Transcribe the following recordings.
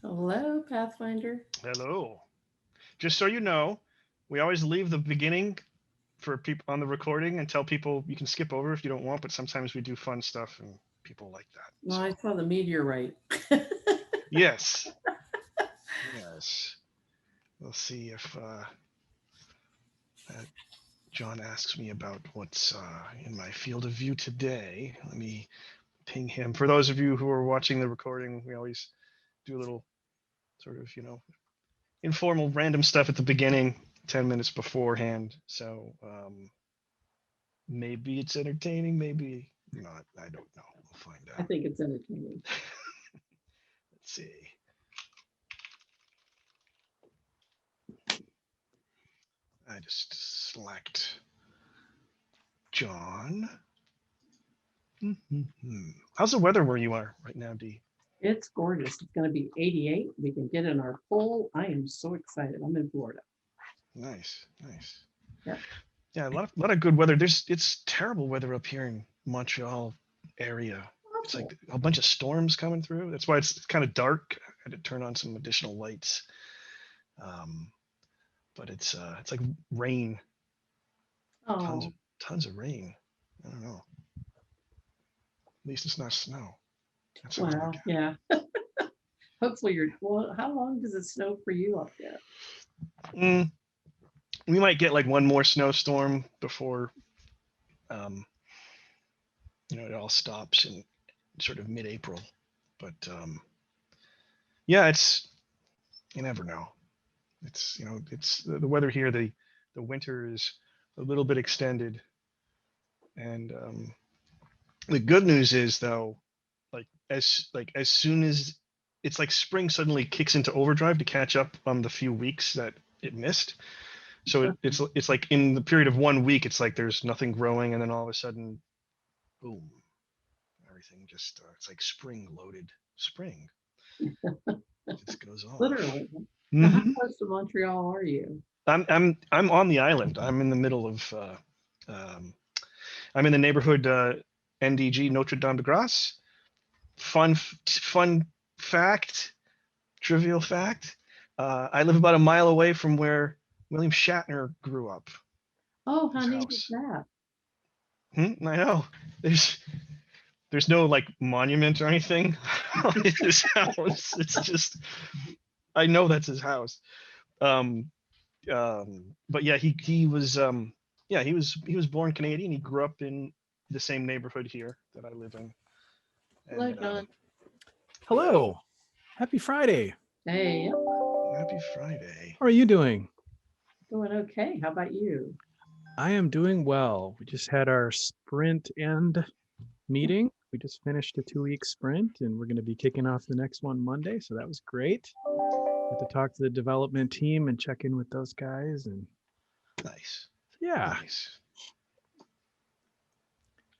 Hello, Pathfinder. Hello. Just so you know, we always leave the beginning for people on the recording and tell people you can skip over if you don't want, but sometimes we do fun stuff and people like that. Well, So, I saw the meteorite. yes. Yes. We'll see if uh, John asks me about what's in my field of view today. Let me ping him. For those of you who are watching the recording, we always do a little sort of, informal random stuff at the beginning, 10 minutes beforehand. So maybe it's entertaining, maybe not. I don't know. We'll find I out. think it's entertaining. Let's see. I just select John. How's the weather where you are right now, Dee? It's gorgeous. It's going to be 88. We can get in our pool. I am so excited. I'm in Florida. Nice, nice. Yeah. Yeah, a lot of good weather. It's terrible weather up here in Montreal area. It's Awful. like a bunch of storms coming through. That's why it's kind of dark. I had to turn on some additional lights. Um, but it's like rain, tons Oh, of tons of rain. I don't know. At least it's not snow. That sounds like well, yeah. Hopefully you're, well, how long does it snow for you up there? it. We might get like one more snowstorm before um, it all stops in sort of mid-April. But yeah, it's you never know. It's the weather here. The winter is a little bit extended, and the good news is though, like as soon as it's like spring suddenly kicks into overdrive to catch up on the few weeks that it missed. So it's like in the period of 1 week, it's like there's nothing growing, and then all of a sudden, boom, everything just it's like spring loaded spring. It just goes off. Literally. Now, how hmm close to Montreal are you? I'm on the island. I'm in the middle of um, I'm in the neighborhood NDG Notre Dame de Grace. Fun fact, trivial fact. I live about a mile away from where William Shatner grew up. Oh, how His neat is house. that? I know. There's there's no like monument or anything on his house. It's just I know that's his house. Um, but yeah, he was yeah he was born Canadian. He grew up in the same neighborhood here that I live in, Hello, and John. hello, Hello. Happy Friday. Hey, yep. happy Friday. How are you doing? Doing okay. How about you? I am doing well. We just had our sprint end meeting. We just finished a 2 week sprint and we're going to be kicking off the next one Monday. So that was great. Got to talk to the development team and check in with those guys. And Nice, yeah. nice.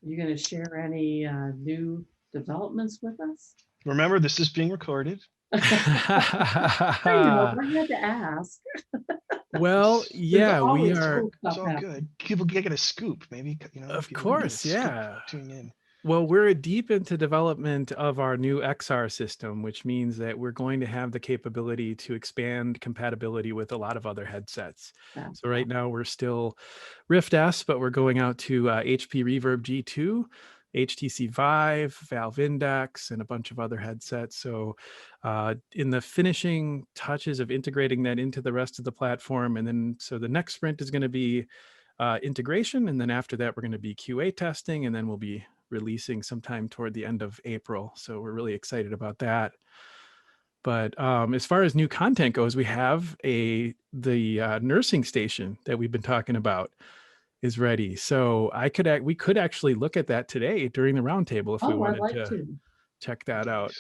Are you going to share any new developments with us? Remember, this is being recorded. I know. I had to ask. Well, There's yeah, we always are, cool It's stuff all happening. good. People get a scoop. Maybe of people can get a course, scoop. yeah. Tune in. Well, we're deep into development of our new XR system, which means that we're going to have the capability to expand compatibility with a lot of other headsets. That's So right now we're still Rift S, but we're going out to HP Reverb G2, HTC Vive, Valve Index, and a bunch of other headsets. So in the finishing touches of integrating that into the rest of the platform, and then so the next sprint is going to be integration, and then after that we're going to be QA testing, and then we'll be releasing sometime toward the end of April. So we're really excited about that. But as far as new content goes, we have the nursing station that we've been talking about is ready. So we could actually look at that today during the roundtable if we oh, I'd wanted like to to. check that out.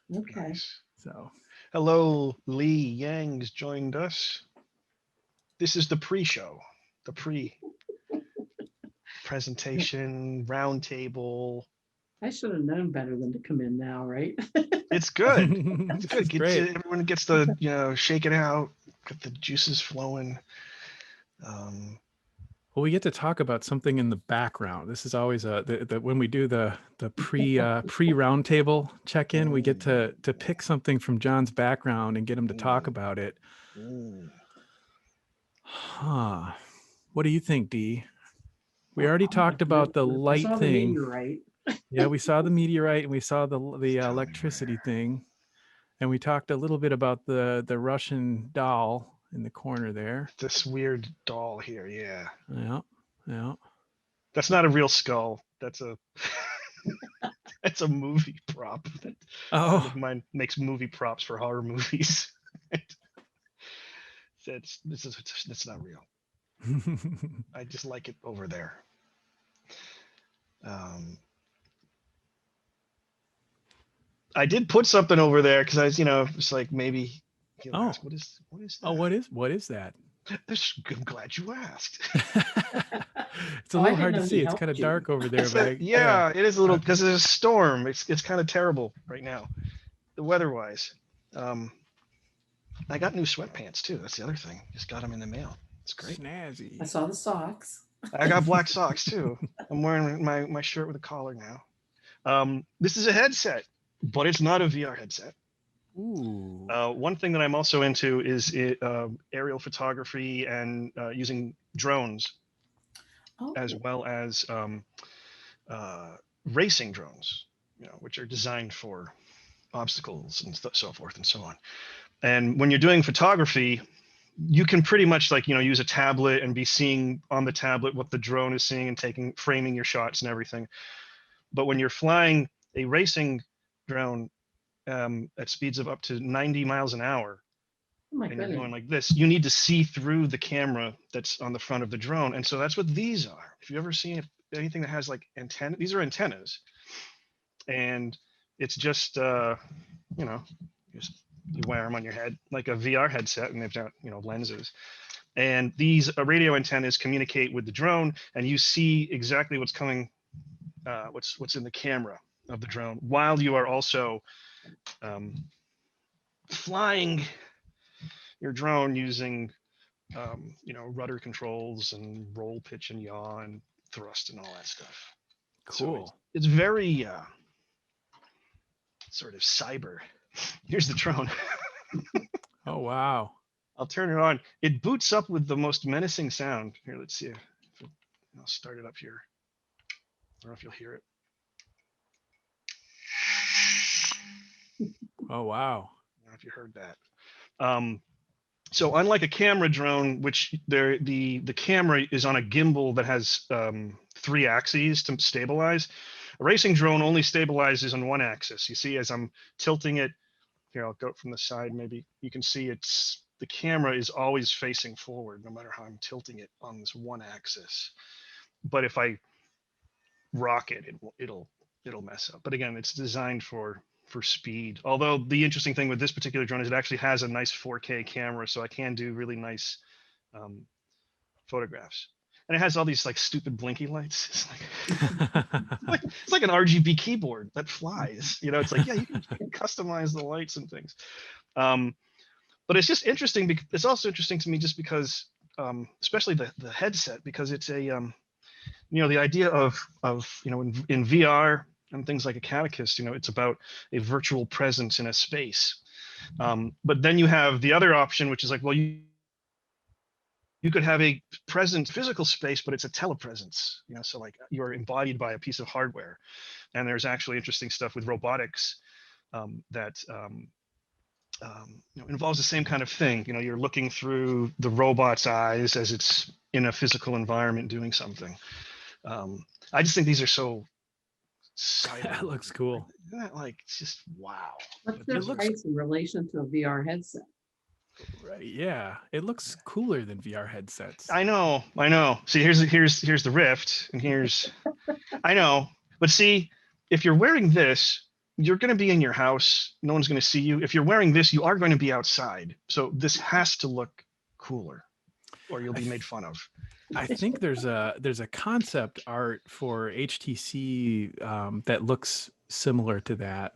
Nice, Okay. nice. So Hello, Lee Yang's joined us. This is the pre-show, the pre-presentation roundtable. I should have known better than to come in now, right? It's good. It's this good. is great. Everyone gets the shake it out, get the juices flowing. Um, Well, we get to talk about something in the background. This is always when we do the pre roundtable check-in, we get to pick something from Jon's background and get him to talk about it. Huh. What do you think, Dee? We already talked about the light I saw thing. The meteorite. Yeah, we saw the meteorite and we saw the electricity thing, and we talked a little bit about the Russian doll in the corner there. This weird doll here, yeah. Yeah. That's not a real skull. That's a that's a movie prop. That a friend of mine makes movie props for horror movies. That's not real. I just like it over there. I did put something over there because I was, it's like maybe he'll ask, what is that? Oh, what is that? I'm glad you asked. It's a little hard to see. It's kind of dark over there. But yeah, it is a little because there's a storm. It's kind of terrible right now, the weather-wise. I got new sweatpants too. That's the other thing. Just got them in the mail. It's great. Snazzy. I saw the socks. I got black socks too. I'm wearing my shirt with a collar now. This is a headset, but it's not a VR headset. Ooh. One thing that I'm also into is aerial photography and using drones, as well as racing drones, which are designed for obstacles and so forth and so on. And when you're doing photography, you can pretty much use a tablet and be seeing on the tablet what the drone is seeing and framing your shots and everything. But when you're flying a racing drone at speeds of up to 90 miles an hour, and you're going like this, you need to see through the camera that's on the front of the drone. And so that's what these are. If you ever seen anything that has like antenna, these are antennas. And it's just, you wear them on your head like a VR headset, and they've got, lenses. And these radio antennas communicate with the drone, and you see exactly what's coming, what's in the camera of the drone, while you are also flying your drone using, rudder controls and roll, pitch, and yaw, and thrust, and all that stuff. Cool. So it's very sort of cyber. Here's the drone. Oh, wow. I'll turn it on. It boots up with the most menacing sound. Here, let's see. I'll start it up here. I don't know if you'll hear it. Oh, wow. I don't know if you heard that. So unlike a camera drone, which the camera is on a gimbal that has 3 axes to stabilize, a racing drone only stabilizes on one axis. You see, as I'm tilting it, here, I'll go from the side. Maybe you can see the camera is always facing forward, no matter how I'm tilting it on this one axis. But if I rock it, it'll mess up. But again, it's designed for speed. Although the interesting thing with this particular drone is it actually has a nice 4K camera, so I can do really nice photographs. And it has all these like stupid blinky lights. It's like an RGB keyboard that flies. It's like, yeah, you can customize the lights and things. But it's just interesting. It's also interesting to me just because, especially the headset, because it's a, the idea of in VR and things like Acadicus, it's about a virtual presence in a space. But then you have the other option, which is like, well, you could have a present physical space, but it's a telepresence, so like you're embodied by a piece of hardware. And there's actually interesting stuff with robotics that involves the same kind of thing. You're looking through the robot's eyes as it's in a physical environment doing something. I just think these are so That looks cool. Isn't that like, it's just wow. What's their price in relation to a VR headset? Right. Yeah. It looks cooler than VR headsets. I know. See, here's the Rift, and here's, I know. But see, if you're wearing this, you're going to be in your house. No one's going to see you. If you're wearing this, you are going to be outside. So this has to look cooler, or you'll be made fun of. I think there's a concept art for HTC that looks similar to that.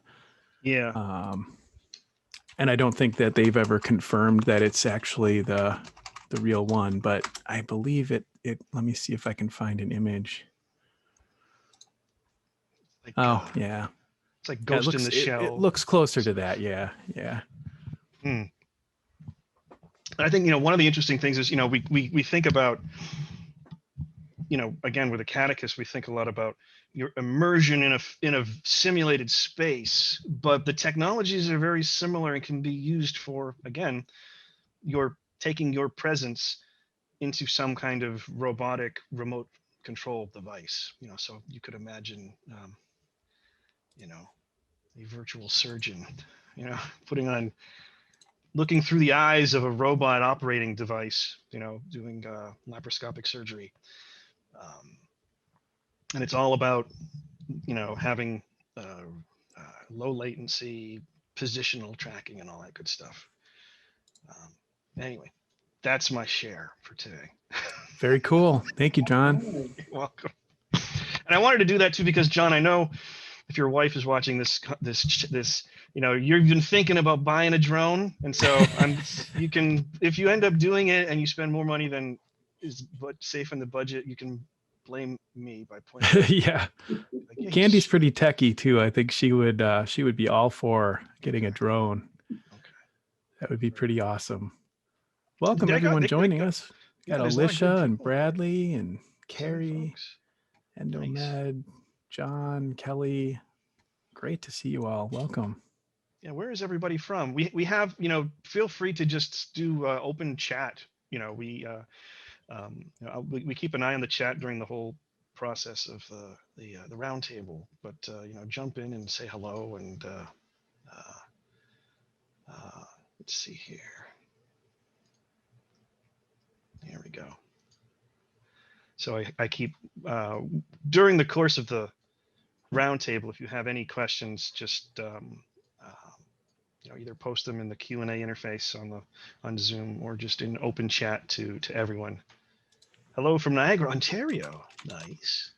Yeah. And I don't think that they've ever confirmed that it's actually the real one, but I believe it let me see if I can find an image. Like, Oh, yeah. it's like Yeah, Ghost in the Shell. it looks closer to that. Yeah. Yeah. And I think, one of the interesting things is, we think about, again, with Acadicus, we think a lot about your immersion in a simulated space, but the technologies are very similar and can be used for, again, you're taking your presence into some kind of robotic remote control device, so you could imagine, a virtual surgeon, looking through the eyes of a robot operating device, doing laparoscopic surgery. And it's all about, having low latency, positional tracking and all that good stuff. Anyway, that's my share for today. Very cool. Thank you, Jon. You're welcome. And I wanted to do that too, because Jon, I know if your wife is watching this, you've been thinking about buying a drone. And so if you end up doing it and you spend more money than is safe in the budget, you can blame me by pointing out. Yeah. Like, yeah, Candy's pretty techie too. I think she would be all for getting a drone. Okay. That would be pretty awesome. Welcome They got- everyone they joining got- us. yeah, Got there's a lot of good Alicia and people. Bradley and 7 Carrie, folks. Endomed, John, Kelly. Great to see you all. Welcome. Yeah, where is everybody from? We have, feel free to just do open chat. We keep an eye on the chat during the whole process of the roundtable, but jump in and say hello. And let's see here. There we go. So I keep during the course of the roundtable, if you have any questions, just either post them in the Q&A interface on Zoom, or just in open chat to everyone. Hello from Niagara, Ontario. Nice.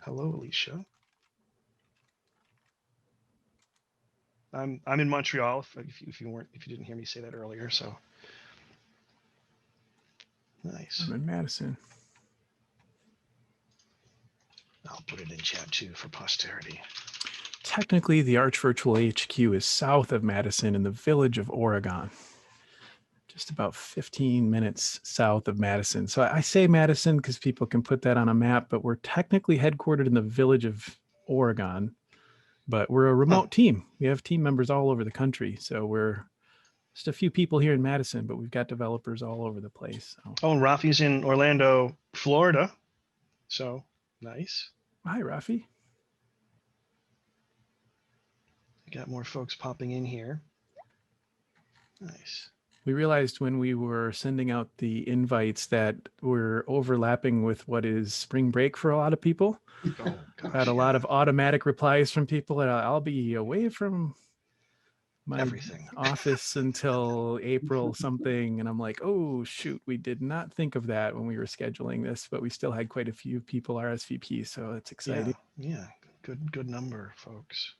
Hello, Alicia. I'm in Montreal. If you didn't hear me say that earlier, so nice. I'm in Madison. I'll put it in chat too for posterity. Technically, the Arch Virtual HQ is south of Madison in the village of Oregon. Just about 15 minutes south of Madison. So I say Madison because people can put that on a map, but we're technically headquartered in the village of Oregon, but we're a remote team. We have team members all over the country. So we're just a few people here in Madison, but we've got developers all over the place. So. Oh, and Rafi's in Orlando, Florida. So nice. Hi, Rafi. Got more folks popping in here. Nice. We realized when we were sending out the invites that we're overlapping with what is spring break for a lot of people. Oh, gosh, Had a lot of automatic replies from people, and I'll be away from my everything office until April something. And I'm like, oh, shoot, we did not think of that when we were scheduling this, but we still had quite a few people RSVP. So it's exciting. Yeah. Good number of folks.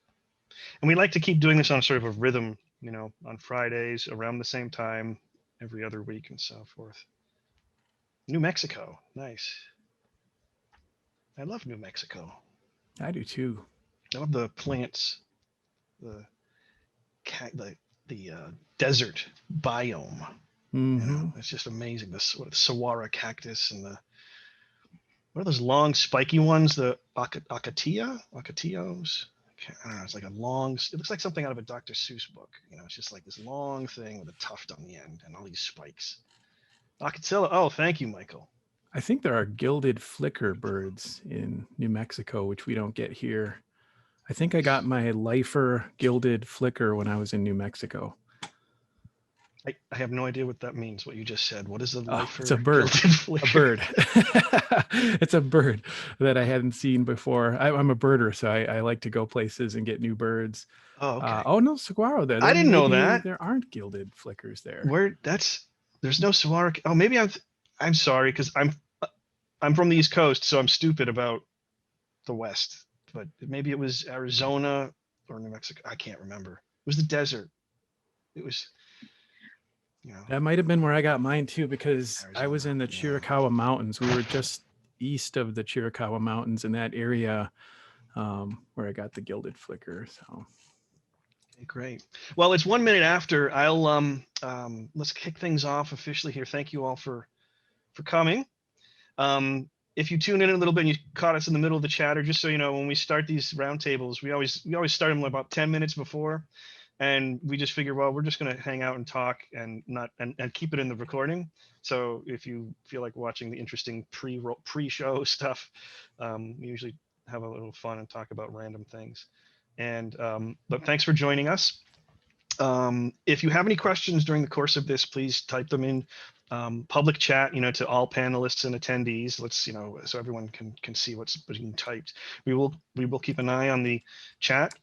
And we like to keep doing this on sort of a rhythm, on Fridays around the same time, every other week and so forth. New Mexico. Nice. I love New Mexico. I do too. I love the plants, the desert biome. Mm-hmm. It's just amazing. The saguaro cactus and what are those long spiky ones? The acateos. I don't know. It's like it looks like something out of a Dr. Seuss book. It's just like this long thing with a tuft on the end and all these spikes. Acatilla. Oh, thank you, Michael. I think there are gilded flicker birds in New Mexico, which we don't get here. I think I got my lifer gilded flicker when I was in New Mexico. I have no idea what that means, what you just said. What is the lifer? It's a bird. A bird. It's a bird that I hadn't seen before. I'm a birder, so I like to go places and get new birds. Oh, okay. Oh, no, saguaro there. I didn't know that. There aren't gilded flickers there. There's no saguaro. Oh, maybe I'm sorry, because I'm from the East Coast, so I'm stupid about the West. But maybe it was Arizona or New Mexico. I can't remember. It was the desert. It was. That might have been where I got mine too, because I was in the Arizona, yeah. Chiricahua Mountains. We were just east of the Chiricahua Mountains in that area where I got the gilded flicker. So Great. Well, it's 1 minute after. I'll let's kick things off officially here. Thank you all for coming. If you tune in a little bit and you caught us in the middle of the chatter, just so you know, when we start these roundtables, we always start them about 10 minutes before, and we just figure, well, we're just going to hang out and talk and not and keep it in the recording. So if you feel like watching the interesting pre-show stuff, we usually have a little fun and talk about random things. And but thanks for joining us. If you have any questions during the course of this, please type them in public chat, to all panelists and attendees. Let's, so everyone can see what's being typed. We will keep an eye on the chat,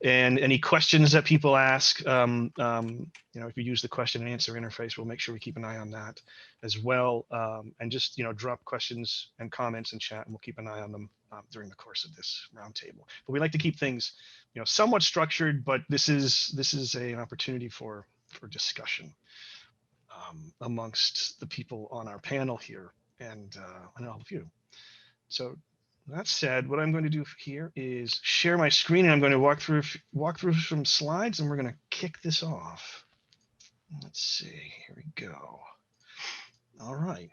and any questions that people ask, if you use the question and answer interface, we'll make sure we keep an eye on that as well. And just, drop questions and comments in chat, and we'll keep an eye on them during the course of this roundtable. But we like to keep things, somewhat structured, but this is an opportunity for discussion amongst the people on our panel here and all of you. So that said, what I'm going to do here is share my screen, and I'm going to walk through some slides, and we're going to kick this off. Let's see, here we go. All right.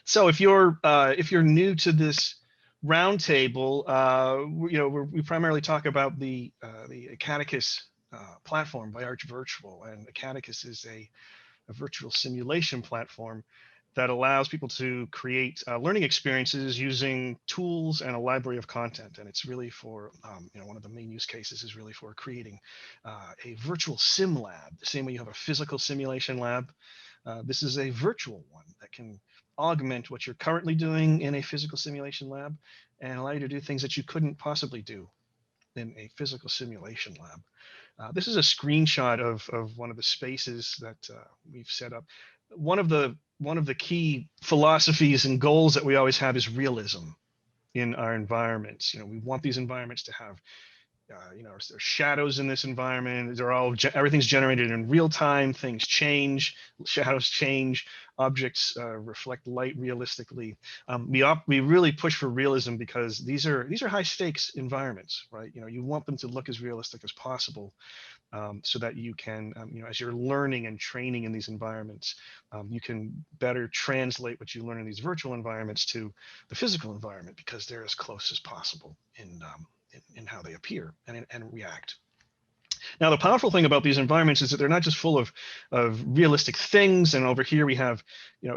So if you're new to this roundtable, we primarily talk about the Acadicus platform by Arch Virtual, and Acadicus is a virtual simulation platform that allows people to create learning experiences using tools and a library of content. And it's really for, one of the main use cases is really for creating a virtual sim lab. The same way you have a physical simulation lab, this is a virtual one that can augment what you're currently doing in a physical simulation lab and allow you to do things that you couldn't possibly do in a physical simulation lab. This is a screenshot of one of the spaces that we've set up. One of the key philosophies and goals that we always have is realism in our environments. We want these environments to have, there's shadows in this environment. Everything's generated in real time. Things change, shadows change, objects reflect light realistically. We really push for realism because these are high stakes environments, right? You want them to look as realistic as possible. So that you can, as you're learning and training in these environments, you can better translate what you learn in these virtual environments to the physical environment, because they're as close as possible in how they appear and react. Now, the powerful thing about these environments is that they're not just full of realistic things. And over here we have,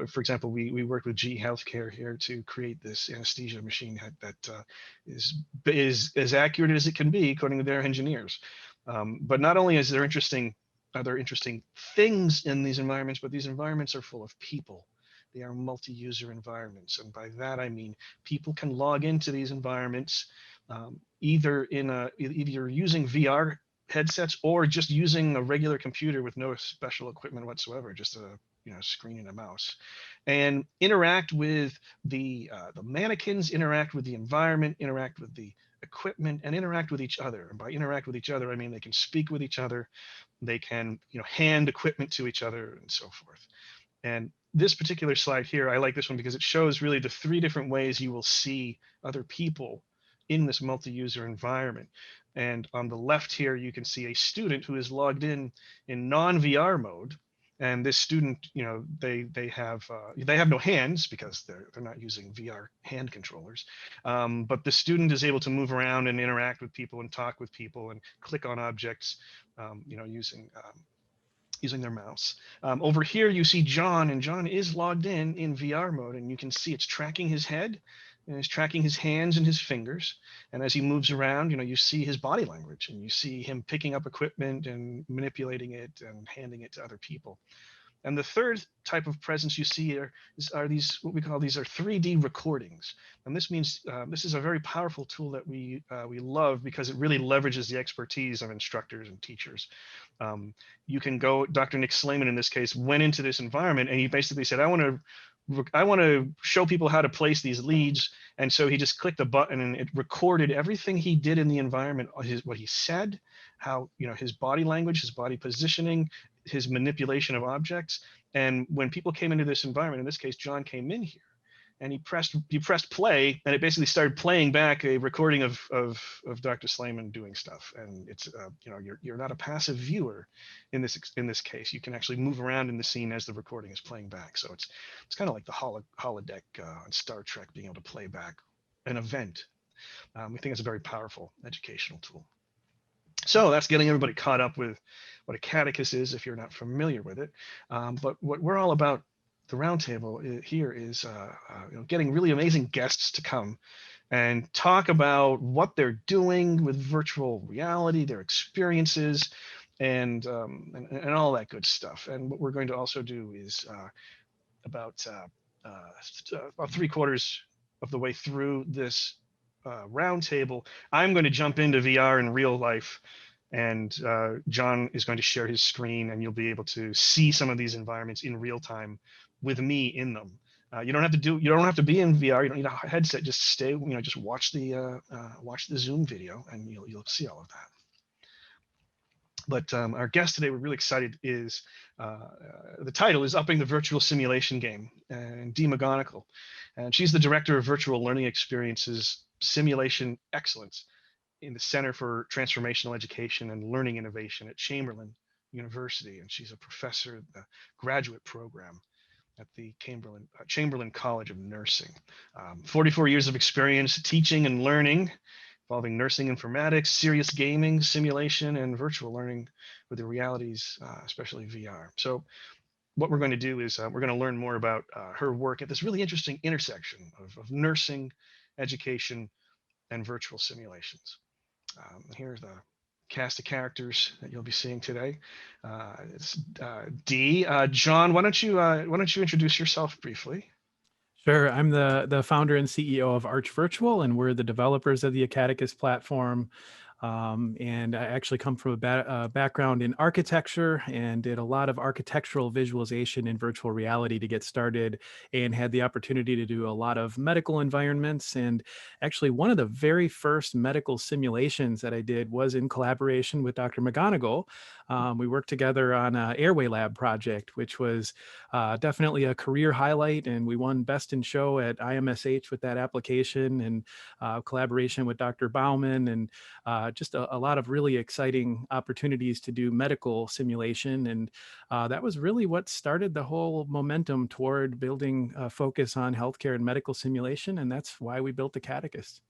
for example, we worked with GE Healthcare here to create this anesthesia machine that is as accurate as it can be according to their engineers. But not only are there interesting things in these environments, but these environments are full of people. They are multi-user environments, and by that I mean people can log into these environments either using VR headsets or just using a regular computer with no special equipment whatsoever, just a screen and a mouse, and interact with the mannequins, interact with the environment, interact with the equipment, and interact with each other. And by interact with each other, I mean they can speak with each other, they can hand equipment to each other, and so forth. And this particular slide here, I like this one because it shows really the 3 different ways you will see other people in this multi-user environment. And on the left here, you can see a student who is logged in non-VR mode. And this student, they have no hands because they're not using VR hand controllers. But the student is able to move around and interact with people and talk with people and click on objects, using their mouse. Over here, you see John, and John is logged in VR mode, and you can see it's tracking his head, and it's tracking his hands and his fingers. And as he moves around, you see his body language, and you see him picking up equipment and manipulating it and handing it to other people. And the third type of presence you see are these, what we call, these are 3D recordings. And this means this is a very powerful tool that we love because it really leverages the expertise of instructors and teachers. You can go, Dr. Nick Slayman in this case went into this environment and he basically said, I want to show people how to place these leads. And so he just clicked a button and it recorded everything he did in the environment, what he said, how, his body language, his body positioning, his manipulation of objects. And when people came into this environment, in this case, Jon came in here and he pressed play, and it basically started playing back a recording of Dr. Slayman doing stuff. And it's you're not a passive viewer in this case. You can actually move around in the scene as the recording is playing back. So it's kind of like the holodeck on Star Trek, being able to play back an event. We think it's a very powerful educational tool. So that's getting everybody caught up with what Acadicus is, if you're not familiar with it. But what we're all about, the roundtable here, is getting really amazing guests to come and talk about what they're doing with virtual reality, their experiences, and all that good stuff. And what we're going to also do is about 3/4 of the way through this roundtable, I'm going to jump into VR in real life, and Jon is going to share his screen, and you'll be able to see some of these environments in real time with me in them. You don't have to be in VR. You don't need a headset. Just stay. Just watch the Zoom video, and you'll see all of that. But our guest today, we're really excited, is the title is Upping the Virtual Simulation Game, and Dee McGonigle. And she's the Director of Virtual Learning Experiences Simulation Excellence in the Center for Transformational Education and Learning Innovation at Chamberlain University. And she's a professor in the graduate program at the Chamberlain College of Nursing. 44 years of experience teaching and learning, involving nursing informatics, serious gaming, simulation, and virtual learning with the realities, especially VR. So what we're going to do is we're going to learn more about her work at this really interesting intersection of nursing, education, and virtual simulations. Here's the cast of characters that you'll be seeing today. It's Dee. Jon, why don't you introduce yourself briefly? Sure. I'm the founder and CEO of Arch Virtual, and we're the developers of the Acadicus platform. And I actually come from a background in architecture and did a lot of architectural visualization in virtual reality to get started, and had the opportunity to do a lot of medical environments. And actually, one of the very first medical simulations that I did was in collaboration with Dr. McGonigle. We worked together on an airway lab project, which was definitely a career highlight, and we won Best in Show at IMSH with that application, and collaboration with Dr. Bauman, and just a lot of really exciting opportunities to do medical simulation. And that was really what started the whole momentum toward building a focus on healthcare and medical simulation. And that's why we built Acadicus.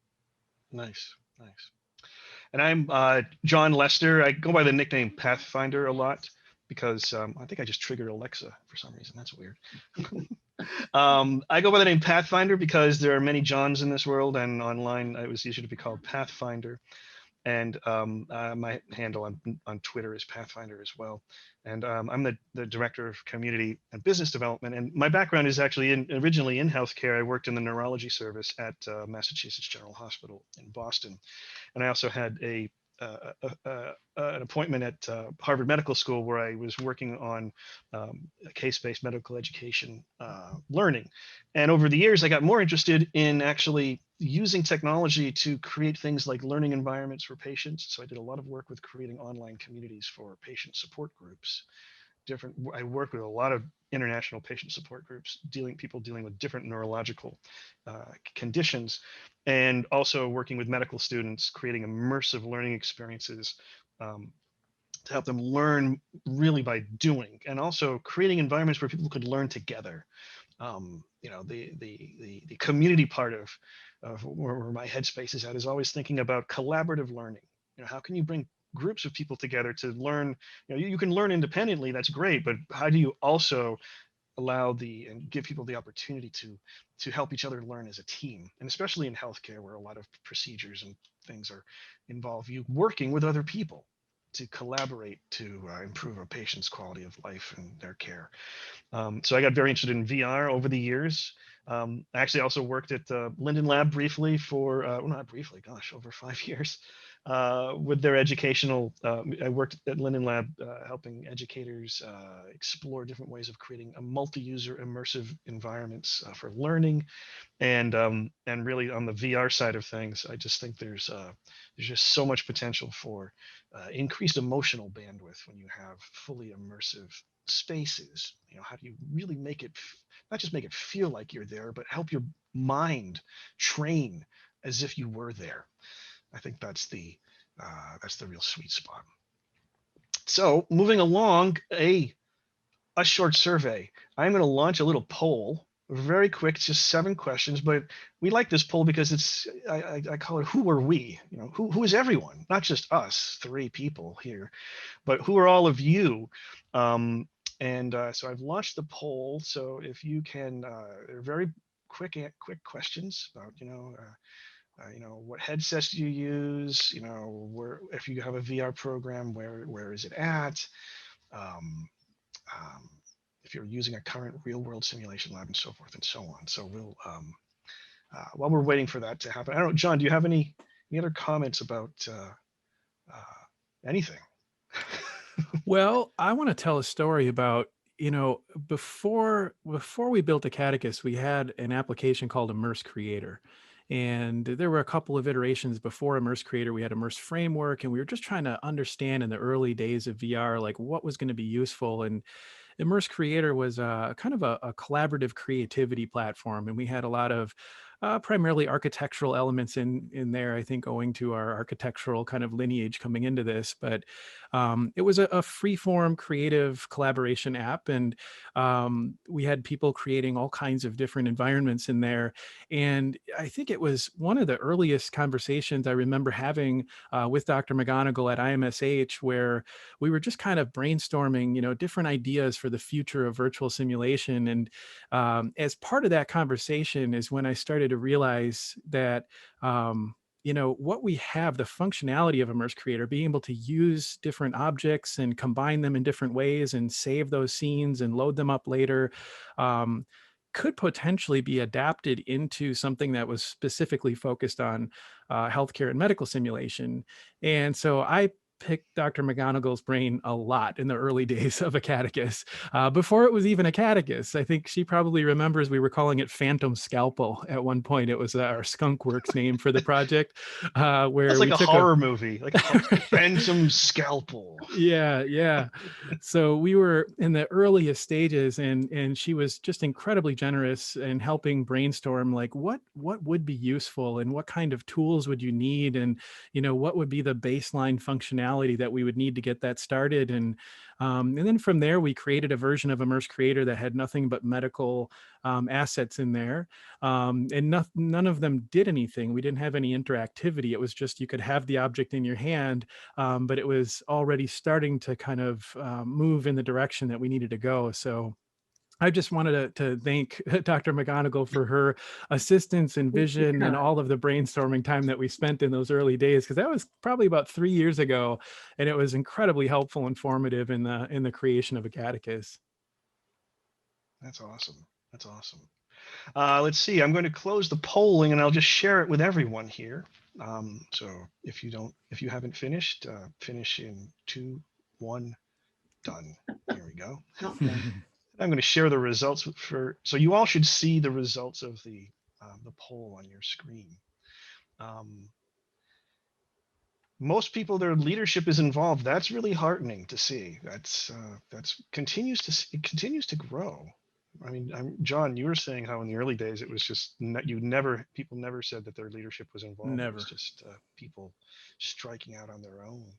Nice. And I'm Jon Lester. I go by the nickname Pathfinder a lot because I think I just triggered Alexa for some reason. That's weird. I go by the name Pathfinder because there are many Johns in this world, and online it was easier to be called Pathfinder. And my handle on Twitter is Pathfinder as well. And I'm the Director of Community and Business Development. And my background is actually originally in healthcare. I worked in the neurology service at Massachusetts General Hospital in Boston. And I also had an appointment at Harvard Medical School, where I was working on case-based medical education learning. And over the years, I got more interested in actually using technology to create things like learning environments for patients. So I did a lot of work with creating online communities for patient support groups. I work with a lot of international patient support groups, people dealing with different neurological conditions, and also working with medical students, creating immersive learning experiences to help them learn really by doing, and also creating environments where people could learn together. The community part of where my headspace is at is always thinking about collaborative learning. How can you bring groups of people together to learn? You can learn independently, that's great, but how do you also allow and give people the opportunity to help each other learn as a team? And especially in healthcare, where a lot of procedures and things involve you working with other people to collaborate to improve a patient's quality of life and their care. So I got very interested in VR over the years. I actually also worked at Linden Lab briefly for, not briefly, gosh, over 5 years. with their educational. I worked at Linden Lab helping educators explore different ways of creating a multi-user immersive environments for learning, and really on the VR side of things, I just think there's just so much potential for increased emotional bandwidth when you have fully immersive spaces. How do you really make it not just make it feel like you're there, but help your mind train as if you were there? I think that's the real sweet spot. So moving along, a short survey. I'm going to launch a little poll, very quick, just 7 questions. But we like this poll because it's I call it "Who are we?" Who is everyone? Not just us 3 people here, but who are all of you? So I've launched the poll. So if you can, they're very quick questions about what headsets do you use? Where, if you have a VR program, where is it at? If you're using a current real world simulation lab, and so forth and so on. So we'll while we're waiting for that to happen, I don't know, John, do you have any other comments about anything? Well, I want to tell a story about, before we built Acadicus, we had an application called Immerse Creator. And there were a couple of iterations before Immerse Creator. We had Immerse Framework, and we were just trying to understand in the early days of VR, like what was going to be useful. And Immerse Creator was kind of a collaborative creativity platform, and we had a lot of primarily architectural elements in there, I think, owing to our architectural kind of lineage coming into this. But it was a free-form creative collaboration app, and we had people creating all kinds of different environments in there. And I think it was one of the earliest conversations I remember having with Dr. McGonigle at IMSH, where we were just kind of brainstorming, different ideas for the future of virtual simulation. And as part of that conversation is when I started to realize that, what we have, the functionality of Immerse Creator, being able to use different objects and combine them in different ways and save those scenes and load them up later, could potentially be adapted into something that was specifically focused on healthcare and medical simulation. And so I picked Dr. McGonigle's brain a lot in the early days of Acadicus, before it was even Acadicus. I think she probably remembers we were calling it Phantom Scalpel at one point. It was our Skunkworks name for the project. Where It's like we a took horror movie, like a Phantom Scalpel. Yeah. So we were in the earliest stages, and she was just incredibly generous in helping brainstorm like what would be useful and what kind of tools would you need, and what would be the baseline functionality that we would need to get that started. And then from there, we created a version of Immerse Creator that had nothing but medical assets in there, and none of them did anything. We didn't have any interactivity. It was just you could have the object in your hand, but it was already starting to kind of move in the direction that we needed to go. So I just wanted to thank Dr. McGonigle for her assistance and vision and all of the brainstorming time that we spent in those early days, because that was probably about 3 years ago, and it was incredibly helpful and informative in the creation of Acadicus. That's awesome. That's awesome. Let's see. I'm going to close the polling, and I'll just share it with everyone here. So if you haven't finished, finish in 2, 1, done. Here we go. I'm going to share the results so you all should see the results of the poll on your screen. Most people, their leadership is involved. That's really heartening to see. It continues to grow. I mean, John, you were saying how in the early days it was just people never said that their leadership was involved. Never. It was just people striking out on their own.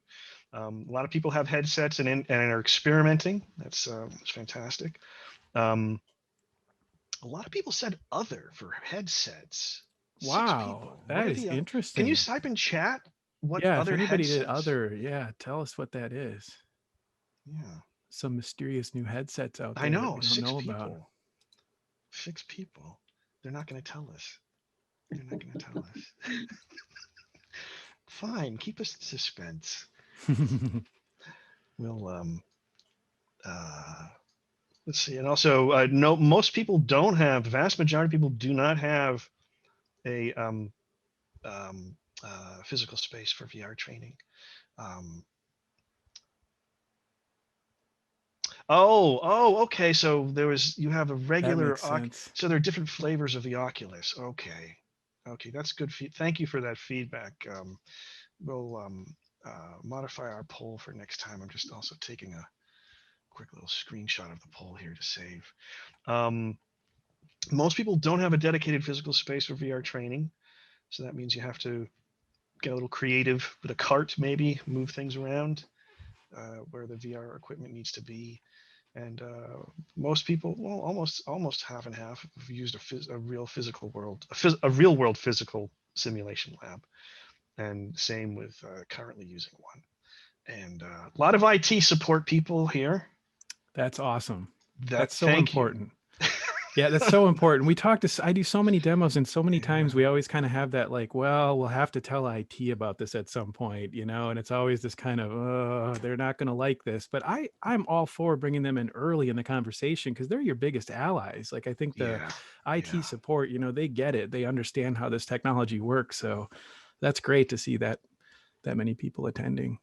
A lot of people have headsets and are experimenting. That's fantastic. A lot of people said other for headsets. Wow, that is interesting. Can you type in chat what if other anybody headsets? did other, tell us what that is. Yeah. Some mysterious new headsets out there. I know, that we don't know about. 6 people. They're not going to tell us. Fine, keep us in suspense. We'll let's see. And also, no, most people don't have. The vast majority of people do not have a physical space for VR training. Okay. So you have a That regular, makes sense. so there are different flavors of the Oculus. Okay, that's good. Thank you for that feedback. We'll modify our poll for next time. I'm just also taking a quick little screenshot of the poll here to save. Most people don't have a dedicated physical space for VR training, so that means you have to get a little creative with a cart, maybe move things around where the VR equipment needs to be. And most people, well, almost half and half, have used a real world physical simulation lab, and same with currently using one. And a lot of IT support people here. That's awesome. That's so thank important. You. Yeah, that's so important. I do so many demos, and so many times Yeah. we always kind of have that like, well, we'll have to tell IT about this at some point, and it's always this kind of, they're not going to like this. But I'm all for bringing them in early in the conversation, because they're your biggest allies. Like, I think the IT support, they get it. They understand how this technology works. So that's great to see that many people attending.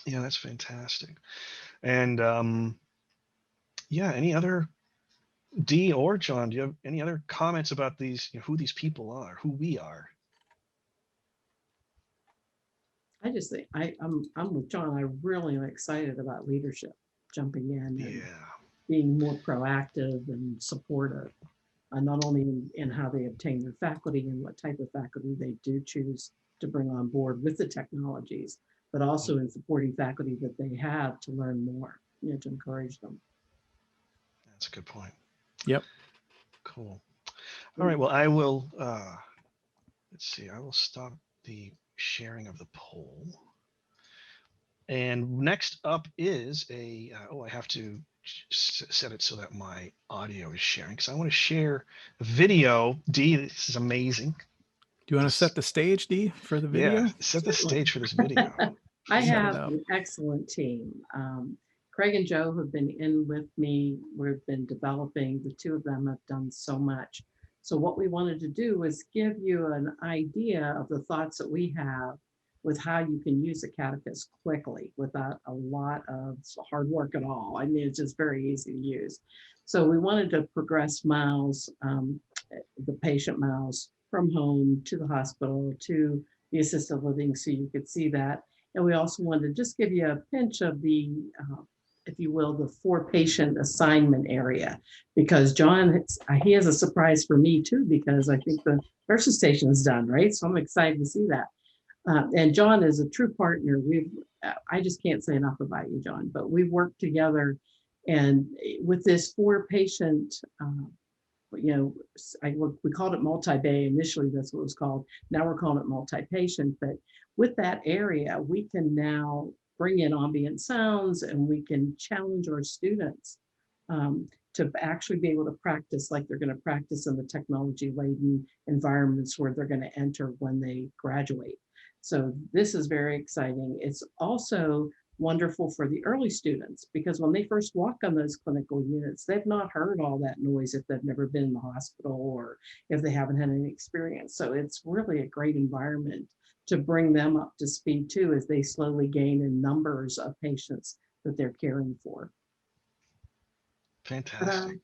Yeah, that's fantastic. And any other, Dee or Jon, do you have any other comments about these, who these people are, who we are? I just think I'm with Jon. I really am excited about leadership jumping in and being more proactive and supportive, not only in how they obtain their faculty and what type of faculty they do choose to bring on board with the technologies, but also in supporting faculty that they have to learn more, to encourage them. That's a good point. Yep. Cool. All right. Well, I will, let's see, I will stop the sharing of the poll. And next up is I have to set it so that my audio is sharing, because I want to share a video. Dee, this is amazing. Do you want to set the stage, Dee, for the video? Yeah, set the stage for this video. I have an excellent team. Craig and Joe have been in with me. We've been developing. The two of them have done so much. So what we wanted to do was give you an idea of the thoughts that we have with how you can use Acadicus quickly without a lot of hard work at all. I mean, it's just very easy to use. So we wanted to progress miles, the patient miles, from home to the hospital to the assisted living, so you could see that. And we also wanted to just give you a pinch of the, if you will, the 4-patient assignment area, because Jon, he has a surprise for me too, because I think the nurses station is done, right? So I'm excited to see that. And Jon is a true partner. I just can't say enough about you, Jon, but we've worked together, and with this 4-patient, we called it multi-bay initially. That's what it was called. Now we're calling it multi-patient. But with that area, we can now bring in ambient sounds, and we can challenge our students to actually be able to practice like they're going to practice in the technology-laden environments where they're going to enter when they graduate. So this is very exciting. It's also wonderful for the early students, because when they first walk on those clinical units, they've not heard all that noise if they've never been in the hospital or if they haven't had any experience. So it's really a great environment to bring them up to speed too, as they slowly gain in numbers of patients that they're caring for. Fantastic.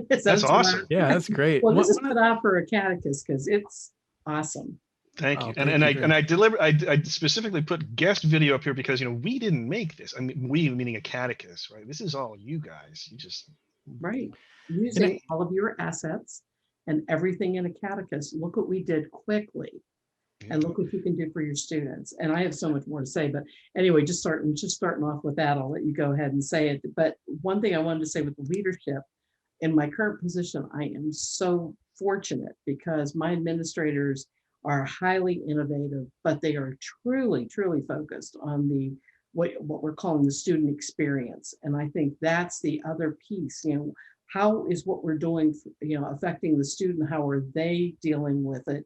That's awesome. Yeah, that's great. Well, this is put out for Acadicus because it's awesome. Thank you. I specifically put guest video up here because, we didn't make this. I mean, we meaning Acadicus, right? This is all you guys. You just. Right. Using all of your assets and everything in Acadicus. Look what we did quickly. Yeah. And look what you can do for your students. And I have so much more to say, but anyway, just starting off with that, I'll let you go ahead and say it. But one thing I wanted to say with the leadership, in my current position, I am so fortunate because my administrators are highly innovative, but they are truly, truly focused on what we're calling the student experience. And I think that's the other piece, how is what we're doing, affecting the student? How are they dealing with it?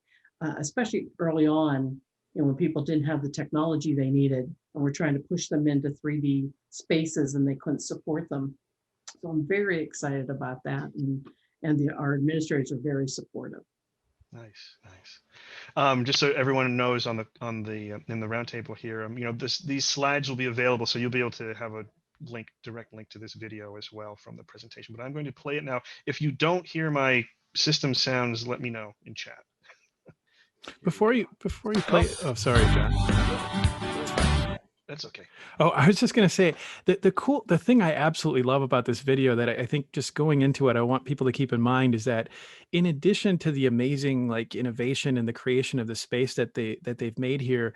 Especially early on, when people didn't have the technology they needed, and we're trying to push them into 3D spaces and they couldn't support them. So I'm very excited about that. And our administrators are very supportive. Nice, nice. Just so everyone knows on the in the roundtable here, you know, these slides will be available, so you'll be able to have a direct link to this video as well from the presentation. But I'm going to play it now. If you don't hear my system sounds, let me know in chat. Before you play, oh, sorry, John. That's okay. Oh, I was just going to say that the thing I absolutely love about this video that I think just going into it, I want people to keep in mind is that in addition to the amazing like innovation and the creation of the space that they've made here,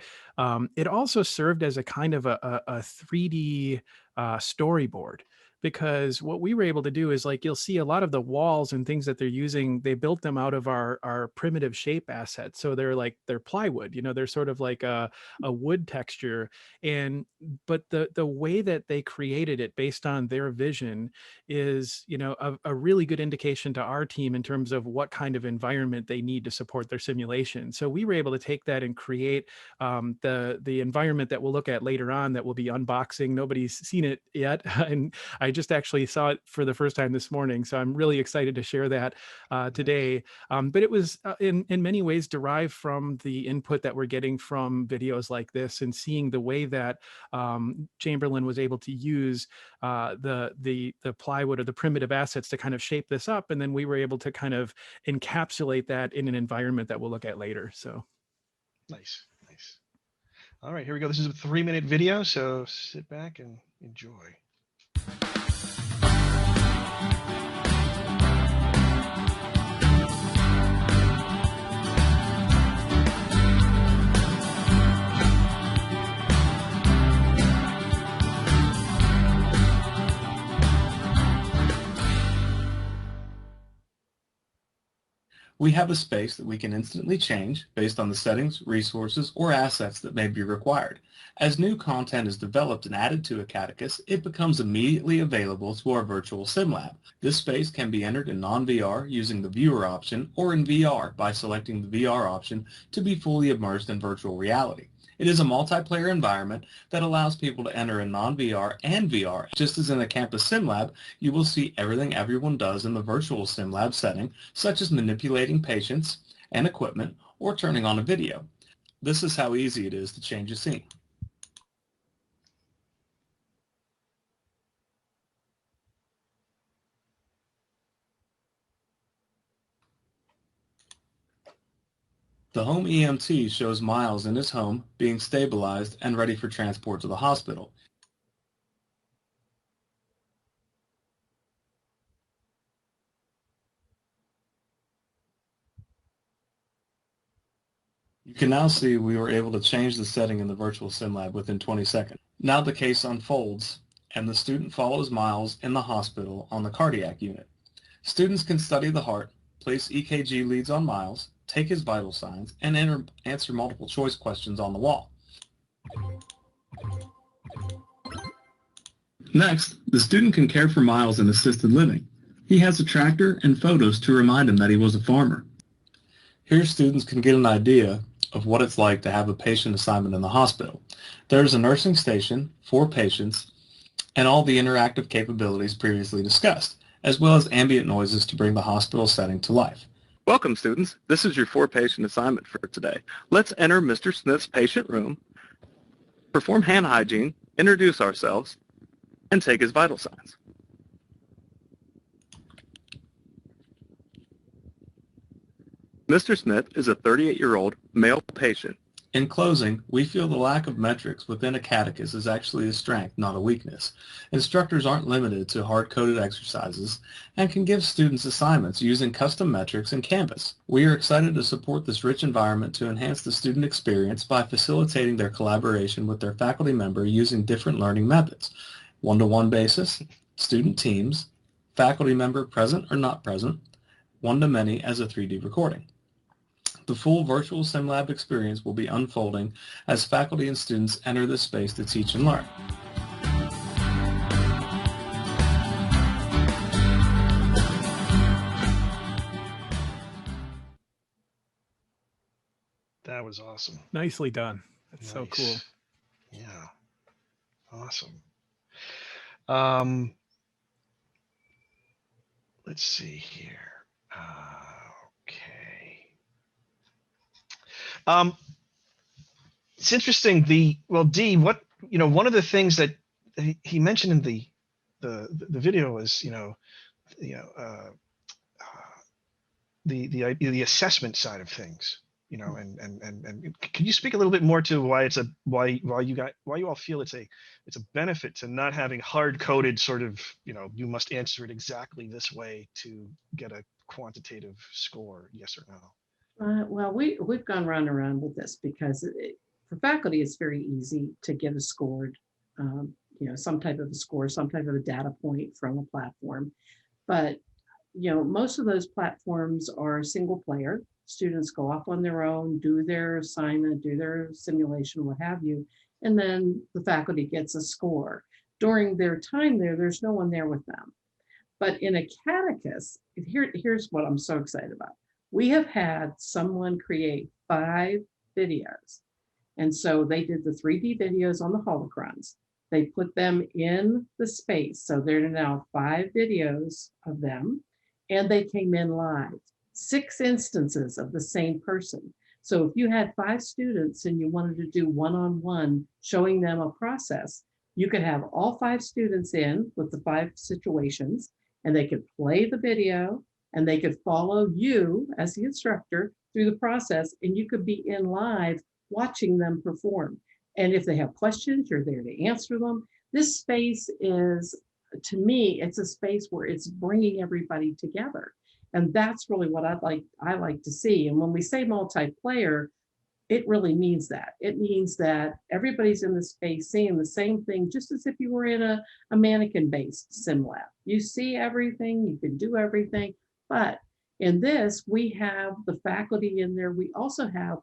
it also served as a kind of a 3D storyboard. Because what we were able to do is like you'll see a lot of the walls and things that they're using, they built them out of our primitive shape assets. So they're plywood, you know, they're sort of like a wood texture. But the way that they created it based on their vision is, you know, a really good indication to our team in terms of what kind of environment they need to support their simulation. So we were able to take that and create the environment that we'll look at later on that we'll be unboxing. Nobody's seen it yet, and I just actually saw it for the first time this morning, so I'm really excited to share that today. But it was in many ways derived from the input that we're getting from videos like this and seeing the way that Chamberlain was able to use the plywood or the primitive assets to kind of shape this up, and then we were able to kind of encapsulate that in an environment that we'll look at later. So nice, nice. All right, here we go. This is a 3-minute video, so sit back and enjoy. We have a space that we can instantly change based on the settings, resources, or assets that may be required. As new content is developed and added to Acadicus, it becomes immediately available to our virtual sim lab. This space can be entered in non-VR using the viewer option or in VR by selecting the VR option to be fully immersed in virtual reality. It is a multiplayer environment that allows people to enter in non-VR and VR. Just as in a campus sim lab, you will see everything everyone does in the virtual sim lab setting, such as manipulating patients and equipment or turning on a video. This is how easy it is to change a scene. The home EMT shows Miles in his home being stabilized and ready for transport to the hospital. You can now see we were able to change the setting in the virtual sim lab within 20 seconds. Now the case unfolds and the student follows Miles in the hospital on the cardiac unit. Students can study the heart, place EKG leads on Miles, take his vital signs, and answer multiple choice questions on the wall. Next, the student can care for Miles in assisted living. He has a tractor and photos to remind him that he was a farmer. Here students can get an idea of what it's like to have a patient assignment in the hospital. There's a nursing station, 4 patients, and all the interactive capabilities previously discussed, as well as ambient noises to bring the hospital setting to life. Welcome, students. This is your 4-patient assignment for today. Let's enter Mr. Smith's patient room, perform hand hygiene, introduce ourselves, and take his vital signs. Mr. Smith is a 38-year-old male patient. In closing, we feel the lack of metrics within Acadicus is actually a strength, not a weakness. Instructors aren't limited to hard-coded exercises and can give students assignments using custom metrics in Canvas. We are excited to support this rich environment to enhance the student experience by facilitating their collaboration with their faculty member using different learning methods: one-to-one basis, student teams, faculty member present or not present, one-to-many as a 3D recording. The full virtual SimLab experience will be unfolding as faculty and students enter this space to teach and learn. That was awesome. nicely done. That's so Nice. cool. Yeah. Awesome. Let's see here. Okay. It's interesting. Dee, one of the things that he mentioned in the video was, the assessment side of things, and can you speak a little bit more to why you all feel it's a benefit to not having hard coded sort of, you must answer it exactly this way to get a quantitative score, yes or no? Well, we've gone round and round with this because for faculty, it's very easy to get a scored, some type of a score, some type of a data point from a platform. But, most of those platforms are single player. Students go off on their own, do their assignment, do their simulation, what have you, and then the faculty gets a score. During their time there's no one there with them. But in Acadicus, here's what I'm so excited about. We have had someone create 5 videos. And so they did the 3D videos on the holocrons. They put them in the space. So there are now 5 videos of them, and they came in live. 6 instances of the same person. So if you had 5 students and you wanted to do one-on-one showing them a process, you could have all 5 students in with the 5 situations, and they could play the video, and they could follow you as the instructor through the process, and you could be in live watching them perform. And if they have questions, you're there to answer them. This space is, to me, it's a space where it's bringing everybody together. And that's really what I like to see. And when we say multiplayer, it really means that. It means that everybody's in the space seeing the same thing, just as if you were in a mannequin-based sim lab. You see everything, you can do everything. But in this, we have the faculty in there. We also have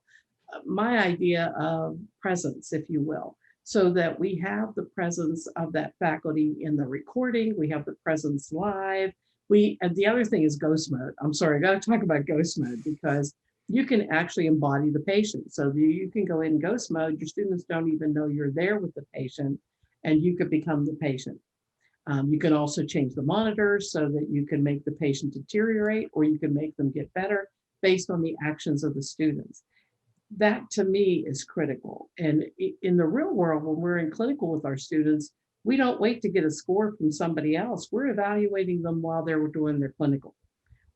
my idea of presence, if you will, so that we have the presence of that faculty in the recording. We have the presence live. And the other thing is ghost mode. I'm sorry, I got to talk about ghost mode because you can actually embody the patient. So you can go in ghost mode. Your students don't even know you're there with the patient, and you could become the patient. You can also change the monitors so that you can make the patient deteriorate, or you can make them get better based on the actions of the students. That to me is critical. And in the real world, when we're in clinical with our students, we don't wait to get a score from somebody else. We're evaluating them while they're doing their clinical.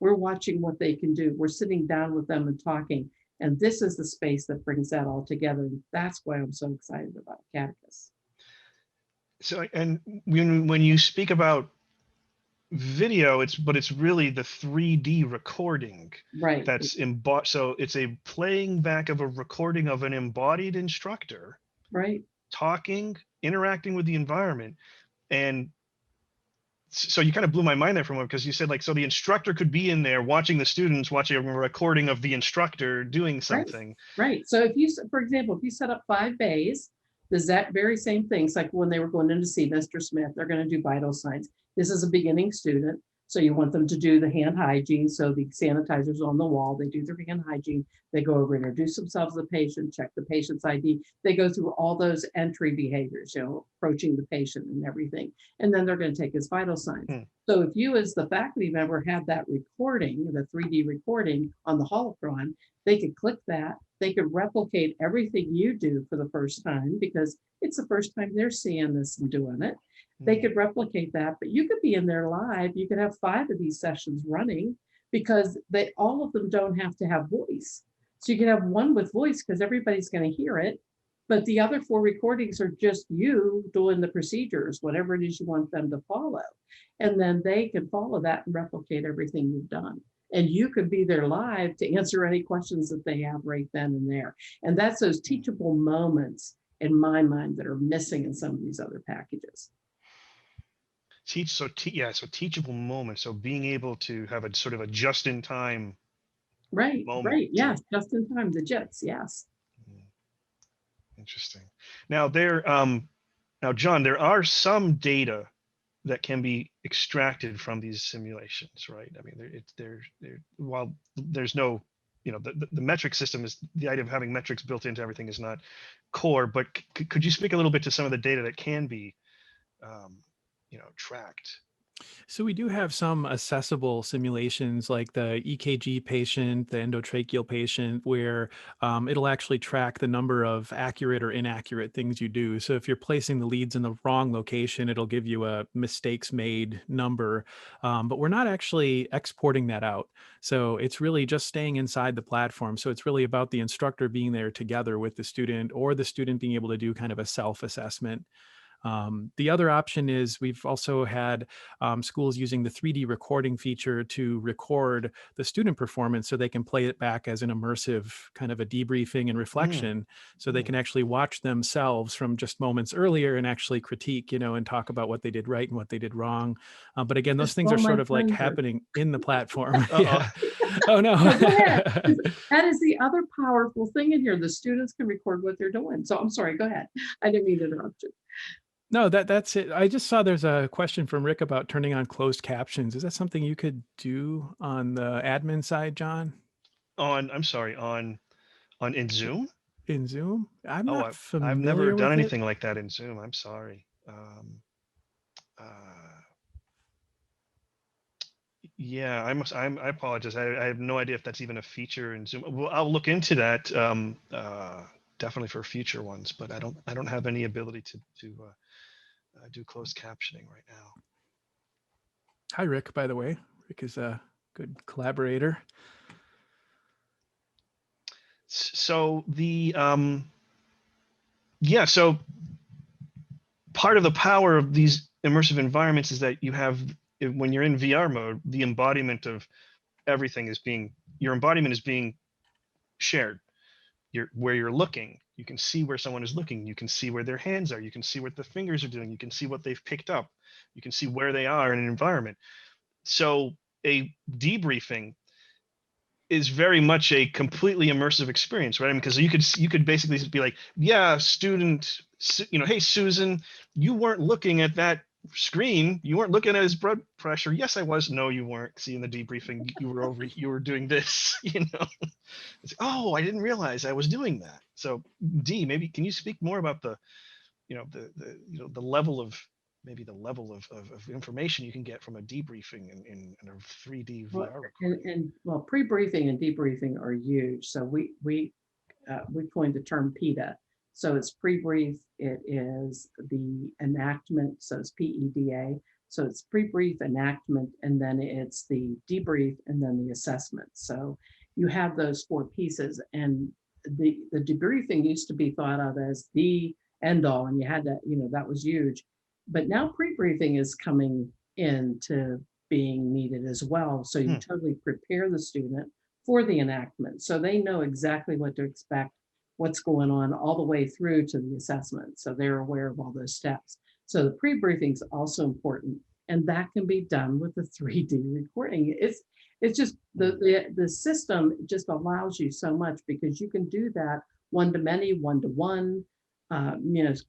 We're watching what they can do. We're sitting down with them and talking. And this is the space that brings that all together. And that's why I'm so excited about Acadicus. So, and when you speak about video, it's really the 3D recording, right? That's embodied. So it's a playing back of a recording of an embodied instructor, right? Talking, interacting with the environment. And so you kind of blew my mind there for a moment, because you said, like, so the instructor could be in there watching the students, watching a recording of the instructor doing something. Right. So if you, for example, if you set up 5 bays, there's that very same thing. It's like when they were going in to see Mr. Smith, they're going to do vital signs. This is a beginning student. So you want them to do the hand hygiene. So the sanitizer's on the wall, they do their hand hygiene. They go over, introduce themselves to the patient, check the patient's ID. They go through all those entry behaviors, approaching the patient and everything. And then they're going to take his vital signs. So if you as the faculty member had that recording, the 3D recording on the holocron, they could click that. They could replicate everything you do for the first time, because it's the first time they're seeing this and doing it. They could replicate that, but you could be in there live. You could have 5 of these sessions running, because all of them don't have to have voice. So you can have one with voice because everybody's going to hear it, but the other 4 recordings are just you doing the procedures, whatever it is you want them to follow. And then they can follow that and replicate everything you've done. And you could be there live to answer any questions that they have right then and there. And that's those teachable moments in my mind that are missing in some of these other packages. So teachable moments. So being able to have a sort of a just-in-time moment. Right. Yes, just in time. The JITs. Yes. Interesting. Now Jon, there are some data that can be extracted from these simulations, right? I mean, while there's no, the metric system is, the idea of having metrics built into everything is not core, but could you speak a little bit to some of the data that can be tracked? So we do have some accessible simulations like the EKG patient, the endotracheal patient, where it'll actually track the number of accurate or inaccurate things you do. So if you're placing the leads in the wrong location, it'll give you a mistakes made number. But we're not actually exporting that out. So it's really just staying inside the platform. So it's really about the instructor being there together with the student, or the student being able to do kind of a self-assessment. The other option is we've also had schools using the 3D recording feature to record the student performance so they can play it back as an immersive kind of a debriefing and reflection. So they can actually watch themselves from just moments earlier and actually critique, and talk about what they did right and what they did wrong. But again, those things are sort of like happening in the platform. Yeah. Oh, no. No, go ahead. That is the other powerful thing in here. The students can record what they're doing. So I'm sorry, go ahead. I didn't mean to interrupt you. No, that's it. I just saw there's a question from Rick about turning on closed captions. Is that something you could do on the admin side, John? I'm sorry, in Zoom? In Zoom? I'm Oh, not familiar I've never done with it. anything like that in Zoom. I'm sorry. Yeah, I apologize. I have no idea if that's even a feature in Zoom. Well, I'll look into that definitely for future ones, but I don't have any ability to do closed captioning right now. Hi, Rick, by the way. Rick is a good collaborator. So so part of the power of these immersive environments is that you have, when you're in VR mode, the embodiment of everything is your embodiment is being shared. Where you're looking, you can see where someone is looking, you can see where their hands are, you can see what the fingers are doing, you can see what they've picked up, you can see where they are in an environment. So a debriefing is very much a completely immersive experience, right? I mean, because you could basically be like, yeah, student, hey, Susan, you weren't looking at that screen, you weren't looking at his blood pressure. Yes, I was. No, you weren't. See, in the debriefing, you were doing this. It's, oh, I didn't realize I was doing that. So Dee, maybe can you speak more about the level of information you can get from a debriefing in a 3D VR recording? Well, pre-briefing and debriefing are huge. So we coined the term PEDA. So it's pre-brief, it is the enactment, so it's PEDA. So it's pre-brief, enactment, and then it's the debrief, and then the assessment. So you have those four pieces, and the debriefing used to be thought of as the end all, and you had to, that was huge. But now pre-briefing is coming into being needed as well. So you totally prepare the student for the enactment, so they know exactly what to expect, what's going on, all the way through to the assessment. So they're aware of all those steps. So the pre-briefing is also important, and that can be done with the 3D recording. It's just the system just allows you so much, because you can do that one-to-many, one-to-one,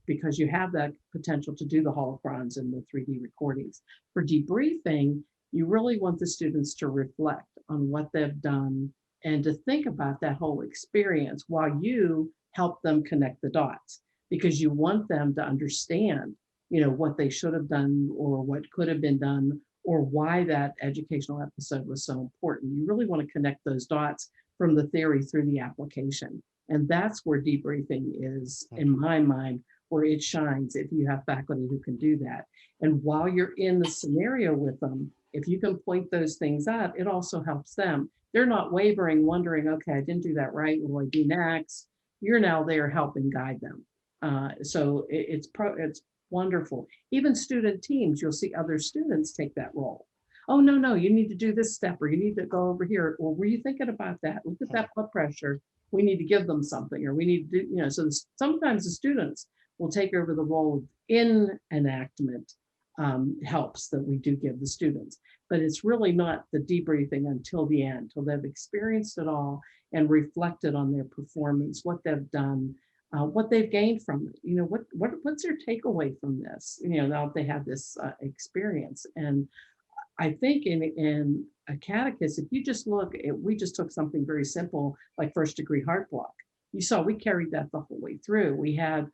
because you have that potential to do the holocrons and the 3D recordings. For debriefing, you really want the students to reflect on what they've done and to think about that whole experience while you help them connect the dots, because you want them to understand, what they should have done or what could have been done, or why that educational episode was so important. You really want to connect those dots from the theory through the application. And that's where debriefing is, in my mind, where it shines, if you have faculty who can do that. And while you're in the scenario with them, if you can point those things out, it also helps them. They're not wavering, wondering, okay, I didn't do that right, what do I do next? You're now there helping guide them. So it's wonderful. Even student teams, you'll see other students take that role. Oh, no, you need to do this step, or you need to go over here, or were you thinking about that? Look at that blood pressure. We need to give them something, or we need to do, so sometimes the students will take over the role in enactment. Helps that we do give the students, but it's really not the debriefing until the end, till they've experienced it all and reflected on their performance, what they've done, what they've gained from it. What's their takeaway from this? Now they have this experience. And I think in Acadicus, if you just look at, we just took something very simple like first degree heart block. You saw we carried that the whole way through. We had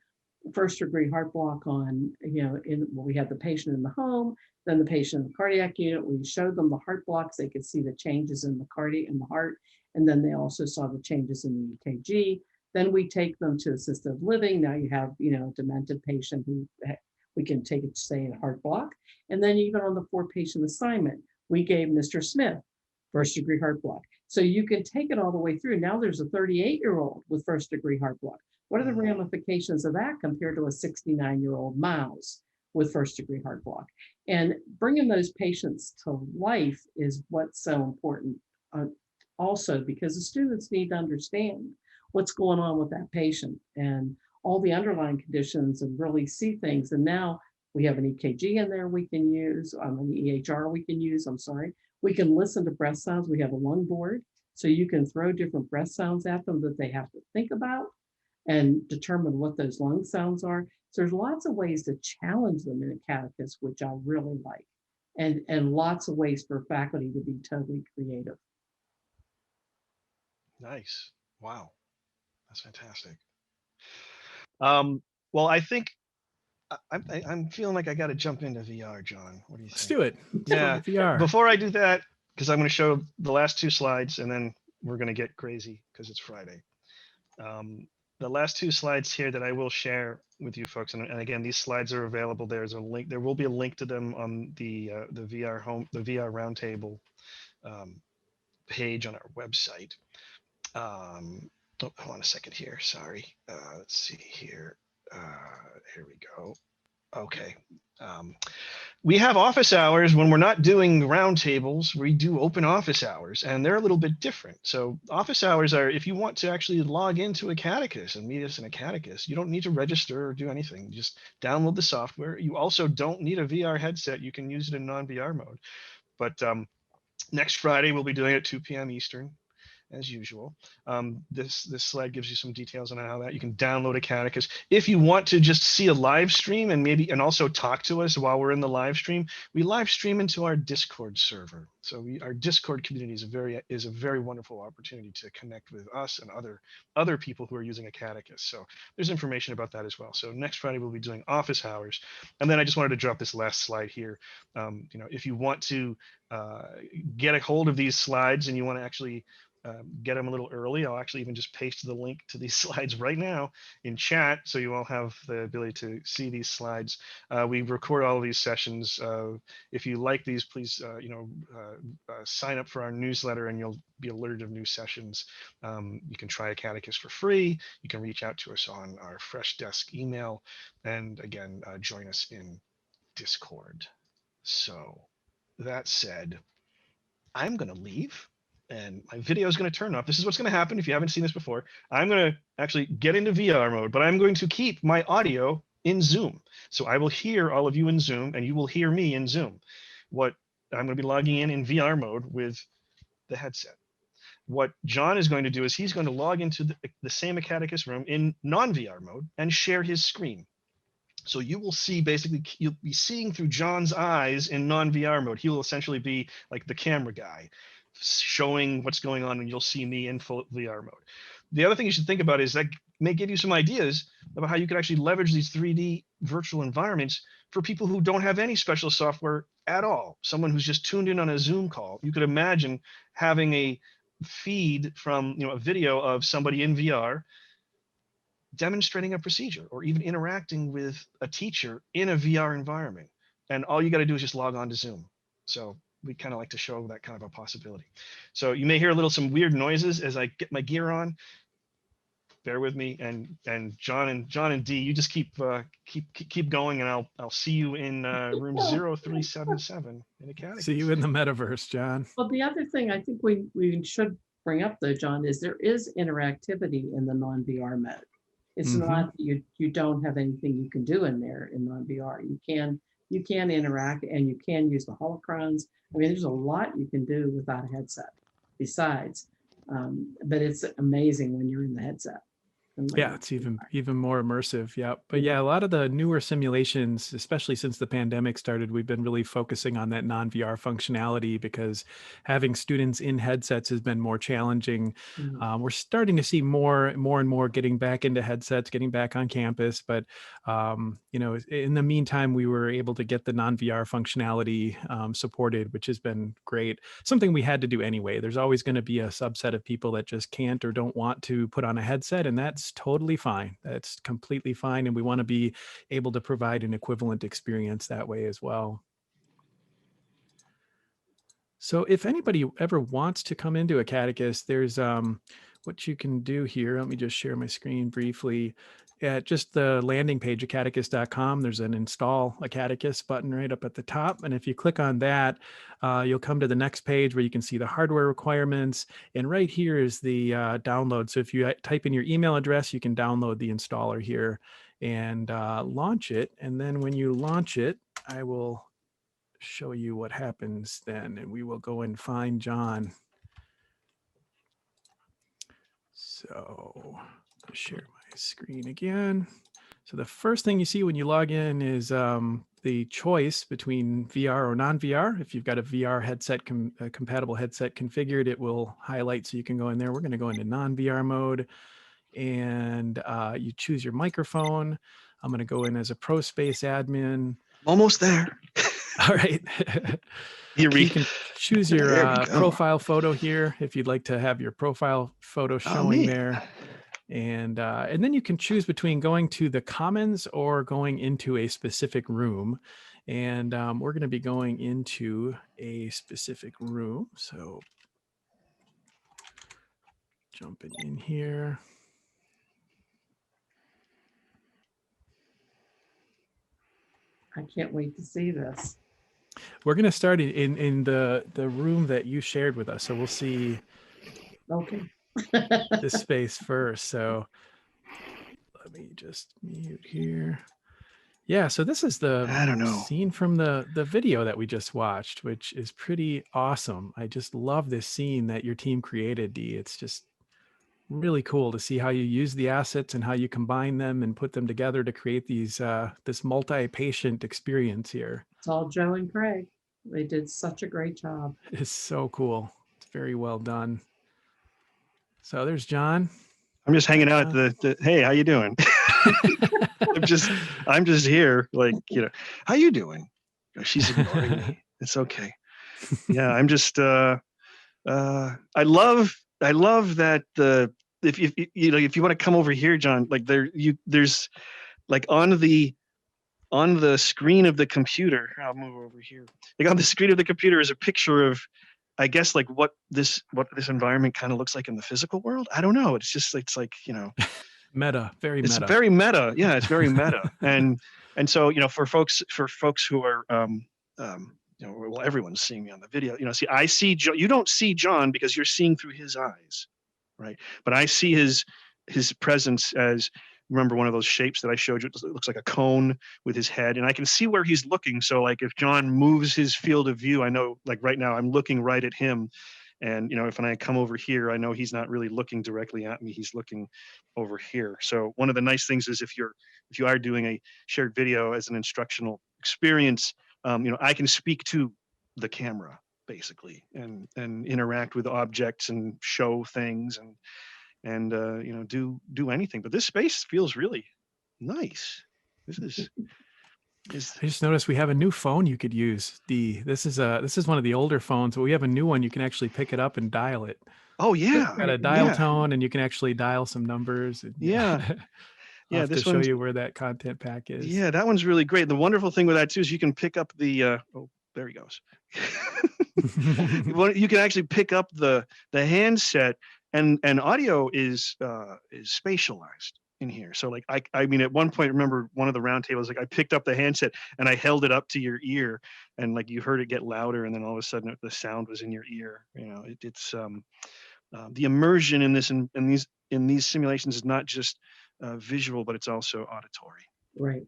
first degree heart block on, we had the patient in the home, then the patient in the cardiac unit. We showed them the heart blocks. They could see the changes in the cardiac and the heart. And then they also saw the changes in the EKG. Then we take them to assisted living. Now you have, a demented patient who we can take it to say a heart block. And then even on the 4-patient assignment, we gave Mr. Smith first degree heart block. So you can take it all the way through. Now there's a 38-year-old with first degree heart block. What are the ramifications of that compared to a 69-year-old mouse with first degree heart block? And bringing those patients to life is what's so important also, because the students need to understand what's going on with that patient and all the underlying conditions and really see things. And now we have an EKG in there we can use, an EHR we can use, We can listen to breath sounds. We have a lung board, so you can throw different breath sounds at them that they have to think about and determine what those lung sounds are. So there's lots of ways to challenge them in Acadicus, which I really like, and lots of ways for faculty to be totally creative. Nice. Wow. That's fantastic. Well, I think I'm feeling like I got to jump into VR, John. What do you think? Let's do it. Yeah. VR. Before I do that, because I'm going to show the last 2 slides and then we're going to get crazy because it's Friday. The last 2 slides here that I will share with you folks, and again, these slides are available. There's a link. There will be a link to them on the VR Roundtable page on our website. Hold on a second here. Sorry. Let's see here. Here we go. Okay. We have office hours when we're not doing roundtables. We do open office hours, and they're a little bit different. So office hours are if you want to actually log into Acadicus and meet us in Acadicus, you don't need to register or do anything. Just download the software. You also don't need a VR headset. You can use it in non-VR mode. But next Friday, we'll be doing it at 2 p.m. Eastern, as usual. This slide gives you some details on how that you can download Acadicus. If you want to just see a live stream and also talk to us while we're in the live stream, we live stream into our Discord server. So our Discord community is a very wonderful opportunity to connect with us and other people who are using Acadicus. So there's information about that as well. So next Friday we'll be doing office hours, and then I just wanted to drop this last slide here. If you want to get a hold of these slides and you want to actually get them a little early, I'll actually even just paste the link to these slides right now in chat, so you all have the ability to see these slides. We record all of these sessions. If you like these, please sign up for our newsletter and you'll be alerted of new sessions. You can try Acadicus for free. You can reach out to us on our Fresh Desk email, and again, join us in Discord. So that said, I'm going to leave. And my video is going to turn off. This is what's going to happen if you haven't seen this before. I'm going to actually get into VR mode, but I'm going to keep my audio in Zoom. So I will hear all of you in Zoom, and you will hear me in Zoom. What I'm going to be logging in VR mode with the headset. What John is going to do is he's going to log into the same Acadicus room in non-VR mode and share his screen. So you will see, basically, you'll be seeing through John's eyes in non-VR mode. He will essentially be like the camera guy, showing what's going on, and you'll see me in full VR mode. The other thing you should think about is that may give you some ideas about how you could actually leverage these 3D virtual environments for people who don't have any special software at all. Someone who's just tuned in on a Zoom call. You could imagine having a feed from a video of somebody in VR demonstrating a procedure or even interacting with a teacher in a VR environment. And all you got to do is just log on to Zoom. So we kind of like to show that kind of a possibility. So you may hear some weird noises as I get my gear on. Bear with me, and John and Dee, you just keep going, and I'll see you in room 0377 in Acadicus. See you in the metaverse, John. Well, the other thing I think we should bring up though, John, is there is interactivity in the non-VR mode. It's not you don't have anything you can do in there in non-VR. You can interact, and you can use the holocrons. I mean, there's a lot you can do without a headset besides, but it's amazing when you're in the headset. certainly. Yeah, it's even more immersive. Yeah. But yeah, a lot of the newer simulations, especially since the pandemic started, we've been really focusing on that non-VR functionality because having students in headsets has been more challenging. We're starting to see more and more getting back into headsets, getting back on campus. But, you know, in the meantime, we were able to get the non-VR functionality supported, which has been great. Something we had to do anyway. There's always going to be a subset of people that just can't or don't want to put on a headset, and that's totally fine. That's completely fine. And we want to be able to provide an equivalent experience that way as well. So if anybody ever wants to come into Acadicus, there's what you can do here. Let me just share my screen briefly. At just the landing page, acadicus.com, there's an install Acadicus button right up at the top. And if you click on that, you'll come to the next page where you can see the hardware requirements. And right here is the download. So if you type in your email address, you can download the installer here and launch it. And then when you launch it, I will show you what happens then, and we will go and find Jon. So share my screen again. So the first thing you see when you log in is the choice between VR or non-VR. If you've got a VR headset, a compatible headset configured, it will highlight so you can go in there. We're going to go into non-VR mode, and you choose your microphone. I'm going to go in as a ProSpace admin. Almost there. All right. You can choose your profile photo here if you'd like to have your profile photo showing there. And then you can choose between going to the Commons or going into a specific room. And we're going to be going into a specific room. So jumping in here. I can't wait to see this. We're going to start in the room that you shared with us. So we'll see this space first. So let me just mute here. Yeah, so this is the scene from the video that we just watched, which is pretty awesome. I just love this scene that your team created, Dee. It's just really cool to see how you use the assets and how you combine them and put them together to create these this multi-patient experience here. It's all Joe and Craig. They did such a great job. It's so cool. It's very well done. So there's Jon. I'm just hanging out at the hey, how you doing? I'm just here, like, you know, how you doing? She's ignoring me. It's okay. Yeah, I'm just I love that if you want to come over here, Jon, like there's like on the screen of the computer, I'll move over here. Like on the screen of the computer is a picture of, I guess, like what this environment kind of looks like in the physical world. I don't know. It's like, you know, meta, very meta. It's very meta. Yeah, it's very meta. and so, you know, for folks who are you know, well, everyone's seeing me on the video. You know, see, I see you don't see Jon because you're seeing through his eyes, right? But I see his presence as, remember one of those shapes that I showed you? It looks like a cone with his head, and I can see where he's looking. So like if Jon moves his field of view, I know, like right now I'm looking right at him. And, you know, if I come over here, I know he's not really looking directly at me. He's looking over here. So one of the nice things is if you are doing a shared video as an instructional experience, you know, I can speak to the camera basically and interact with objects and show things and you know, do anything. But this space feels really nice. I just noticed we have a new phone you could use. This is one of the older phones, but we have a new one. You can actually pick it up and dial it. Oh yeah, got a dial tone, and you can actually dial some numbers. And, yeah, yeah. This show you where that content pack is. Yeah, that one's really great. The wonderful thing with that too is you can pick up the. Oh, there he goes. You can actually pick up the handset, and audio is spatialized in here. So like I mean, at one point, remember one of the roundtables, like I picked up the handset and I held it up to your ear, and like you heard it get louder, and then all of a sudden the sound was in your ear. You know, it's the immersion in this in these simulations is not just visual, but it's also auditory. Right.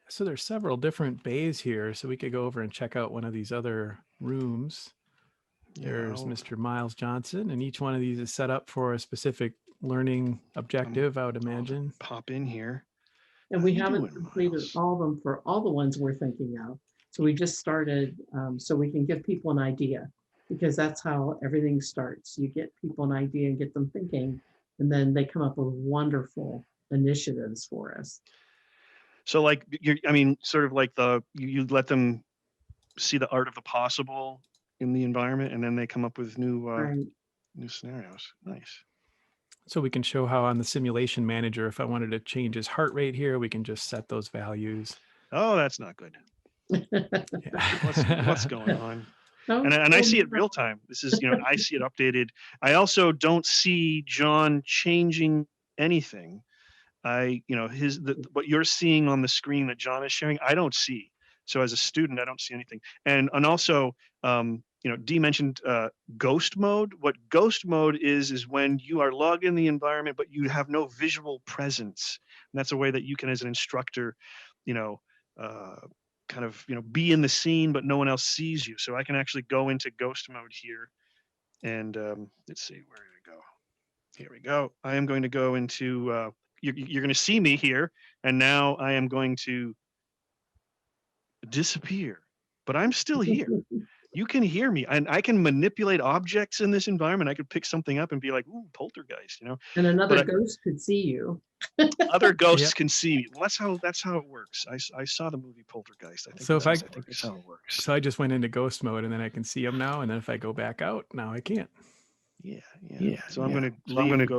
So there's several different bays here, so we could go over and check out one of these other rooms. There's Mr. Miles Johnson, and each one of these is set up for a specific learning objective, I would imagine. Pop in here. And How we you haven't doing, completed Miles? all of them for all the ones we're thinking of. So we just started so we can give people an idea, because that's how everything starts. You get people an idea and get them thinking, and then they come up with wonderful initiatives for us. So like I mean, sort of like you let them see the art of the possible in the environment, and then they come up with new Right. new scenarios. Nice. So we can show how on the simulation manager, if I wanted to change his heart rate here, we can just set those values. Oh, that's not good. Yeah. What's going on? Oh, And I see it real time. This is, I see it updated. I also don't see John changing anything. What you're seeing on the screen that John is sharing, I don't see. So as a student, I don't see anything. And also, Dee mentioned ghost mode. What ghost mode is when you are logged in the environment, but you have no visual presence. And that's a way that you can, as an instructor, kind of, be in the scene, but no one else sees you. So I can actually go into ghost mode here. And let's see, where did it go? Here we go. I am going to go into, you're going to see me here. And now I am going to disappear, but I'm still here. You can hear me, and I can manipulate objects in this environment. I could pick something up and be like, "Ooh, poltergeist," And another ghost could see you. Other ghosts can see me. Well, that's how it works. I saw the movie Poltergeist. I think that's how it works. So I just went into ghost mode, and then I can see him now. And then if I go back out, now I can't. Yeah. So I'm going to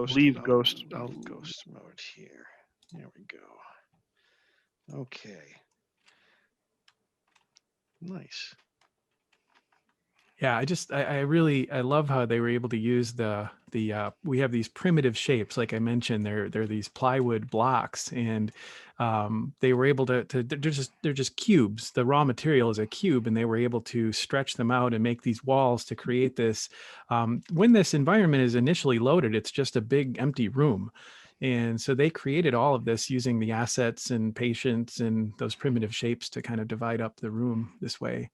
leave ghost mode here. There we go. Okay. Nice. Yeah, I love how they were able to use we have these primitive shapes, like I mentioned, they're these plywood blocks, and they were able to they're just cubes. The raw material is a cube, and they were able to stretch them out and make these walls to create this. When this environment is initially loaded, it's just a big empty room. And so they created all of this using the assets and patients and those primitive shapes to kind of divide up the room this way.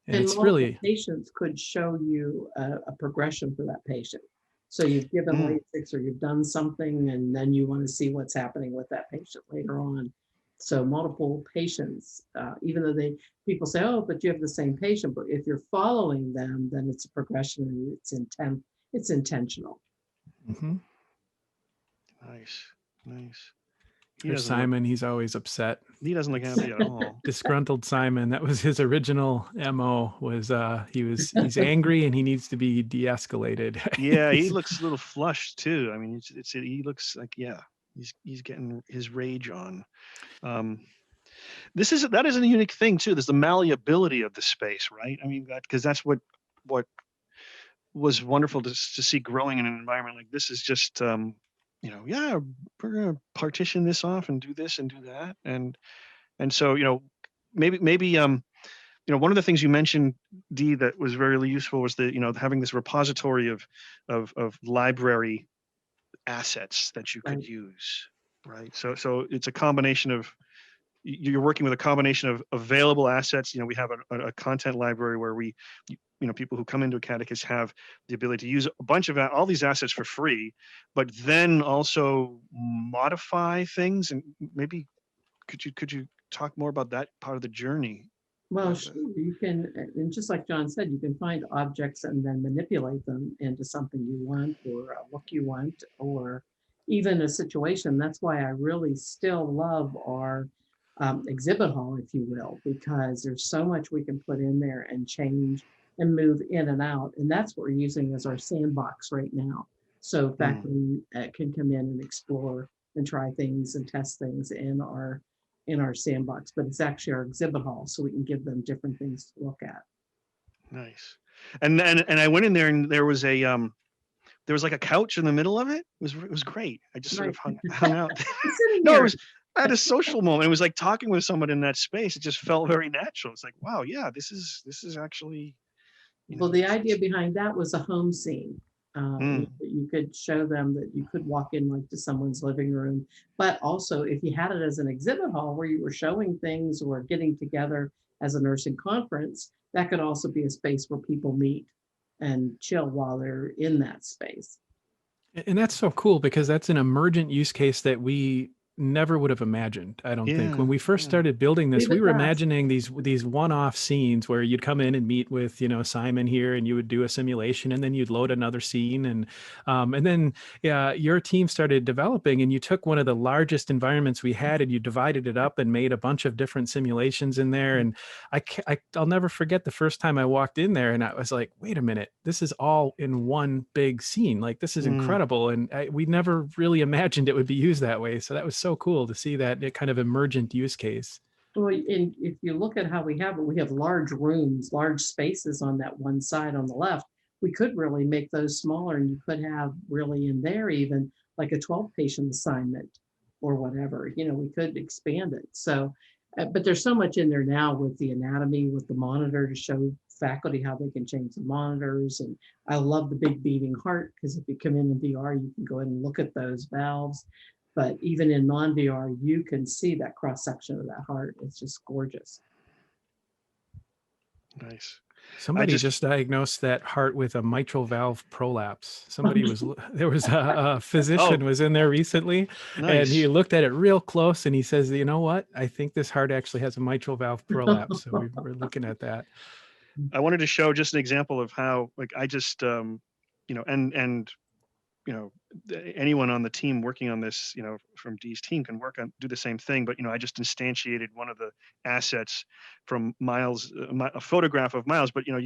And it's really, patients could show you a progression for that patient. So you've given LASIK or you've done something, and then you want to see what's happening with that patient later on. So multiple patients, even though people say, "Oh, but you have the same patient," but if you're following them, then it's a progression and it's intentional. Mm-hmm. Nice. There's Simon, he's always upset. He doesn't look happy at all. Disgruntled Simon. That was his original MO, was he's angry and he needs to be de-escalated. Yeah, he looks a little flushed too. I mean, he looks like, he's getting his rage on. That is a unique thing too. There's the malleability of the space, right? I mean, because that's what was wonderful to see growing in an environment like this. Is just we're going to partition this off and do this and do that. And so, maybe one of the things you mentioned, Dee, that was very useful was having this repository of library assets that you could use, right? So it's a combination of, you're working with a combination of available assets. We have a content library where people who come into Acadicus have the ability to use a bunch of all these assets for free, but then also modify things. And maybe could you talk more about that part of the journey? Well, sure. You can, and just like John said, you can find objects and then manipulate them into something you want, or a look you want, or even a situation. That's why I really still love our exhibit hall, if you will, because there's so much we can put in there and change and move in and out. And that's what we're using as our sandbox right now. So faculty can come in and explore and try things and test things in our sandbox, but it's actually our exhibit hall, so we can give them different things to look at. Nice. And I went in there, and there was like a couch in the middle of it. It was great. I just sort of hung out. No, I had a social moment. It was like talking with someone in that space. It just felt very natural. It's like, wow, yeah, this is actually. Well, the idea behind that was a home scene. You could show them that you could walk in like to someone's living room, but also if you had it as an exhibit hall where you were showing things or getting together as a nursing conference, that could also be a space where people meet and chill while they're in that space. And that's so cool because that's an emergent use case that we never would have imagined, I don't think. When we first started building this, we were imagining these one-off scenes where you'd come in and meet with, you know, Simon here, and you would do a simulation, and then you'd load another scene, and then your team started developing, and you took one of the largest environments we had, and you divided it up and made a bunch of different simulations in there. And I'll never forget the first time I walked in there, and I was like, wait a minute, this is all in one big scene. Like, this is incredible. And we never really imagined it would be used that way. So that was so cool to see that kind of emergent use case. Well, and if you look at how we have it, we have large rooms, large spaces on that one side on the left. We could really make those smaller, and you could have really in there even like a 12 patient assignment or whatever, you know, we could expand it. So, but there's so much in there now with the anatomy, with the monitor to show faculty how they can change the monitors. And I love the big beating heart, because if you come in VR, you can go ahead and look at those valves. But even in non-VR, you can see that cross-section of that heart. It's just gorgeous. Nice. Somebody just diagnosed that heart with a mitral valve prolapse. Somebody there was a physician was in there recently, and he looked at it real close, and he says, you know what? I think this heart actually has a mitral valve prolapse. So we're looking at that. I wanted to show just an example of how, like, I just, you know, and you know, anyone on the team working on this, you know, from Dee's team can do the same thing. But, you know, I just instantiated one of the assets from Miles, a photograph of Miles. But, you know,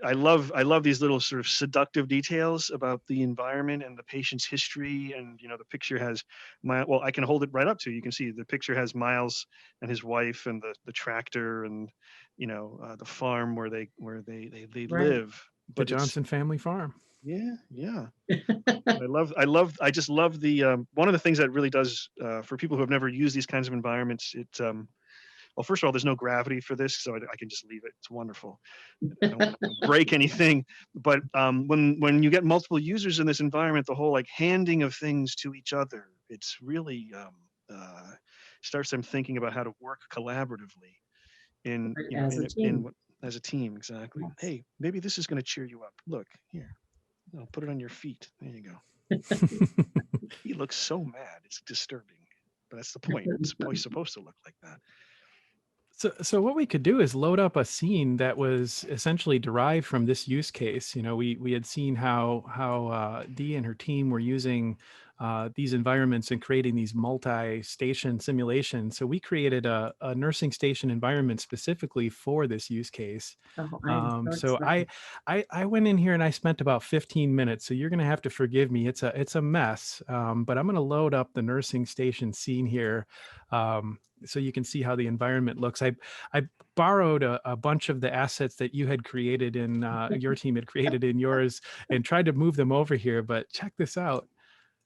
I love these little sort of seductive details about the environment and the patient's history. And, you know, the picture has well, I can hold it right up to you. You can see the picture has Miles and his wife and the tractor and, you know, the farm where they live. But the Johnson family farm. Yeah. I just love the one of the things that really does for people who have never used these kinds of environments. Well, first of all, there's no gravity for this, so I can just leave it. It's wonderful. I don't want to break anything. But when you get multiple users in this environment, the whole like handing of things to each other, it's really starts them thinking about how to work collaboratively as a team. Exactly. Yes. Hey, maybe this is going to cheer you up. Look here. I'll put it on your feet. There you go. He looks so mad. It's disturbing. But that's the point. It's supposed to look like that. So what we could do is load up a scene that was essentially derived from this use case. You know, we had seen how Dee and her team were using these environments and creating these multi-station simulations. So we created a nursing station environment specifically for this use case. So I went in here and I spent about 15 minutes. So you're going to have to forgive me. It's a mess, but I'm going to load up the nursing station scene here. So you can see how the environment looks. I borrowed a bunch of the assets that you had created in your team had created in yours and tried to move them over here, but check this out.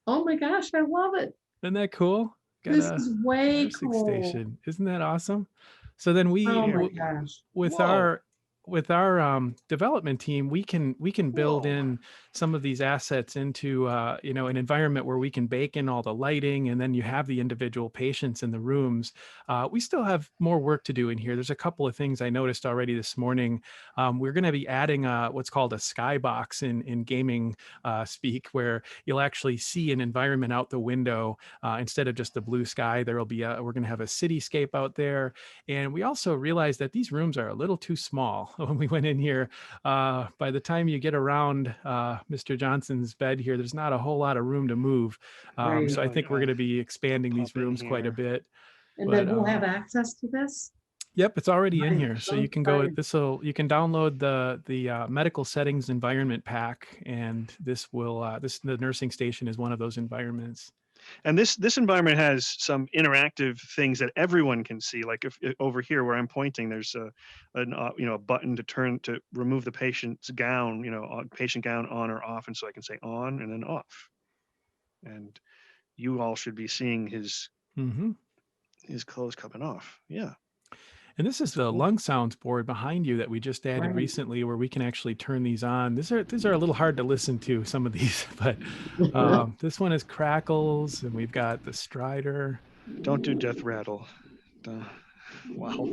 Oh my gosh, I love it. Isn't that cool? This is way cool. Station. Isn't that awesome? So then we, with our development team, we can build in some of these assets into you know, an environment where we can bake in all the lighting, and then you have the individual patients in the rooms. We still have more work to do in here. There's a couple of things I noticed already this morning. We're going to be adding what's called a skybox in gaming speak, where you'll actually see an environment out the window instead of just the blue sky. There will be we're going to have a cityscape out there, and we also realized that these rooms are a little too small. When we went in here, by the time you get around Mr. Johnson's bed here, there's not a whole lot of room to move. So I think we're going to be expanding these rooms quite a bit. And then we'll have access to this? Yep, it's already in here. So you can go, you can download the medical settings environment pack, and this will, the nursing station is one of those environments. And this environment has some interactive things that everyone can see. Like if over here where I'm pointing, there's a button to remove the patient's gown, patient gown on or off, and so I can say on and then off. And you all should be seeing his clothes coming off. Yeah. And this is the lung sounds board behind you that we just added recently, where we can actually turn these on. These are a little hard to listen to, some of these, but this one is crackles, and we've got the Strider. Don't do death rattle. Wow.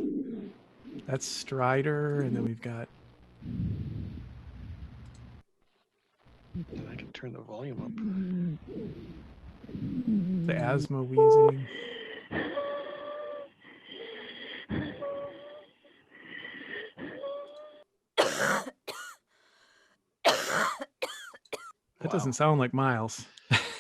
That's Strider, and then we've got. I can turn the volume The asthma wheezing. That doesn't sound like Miles.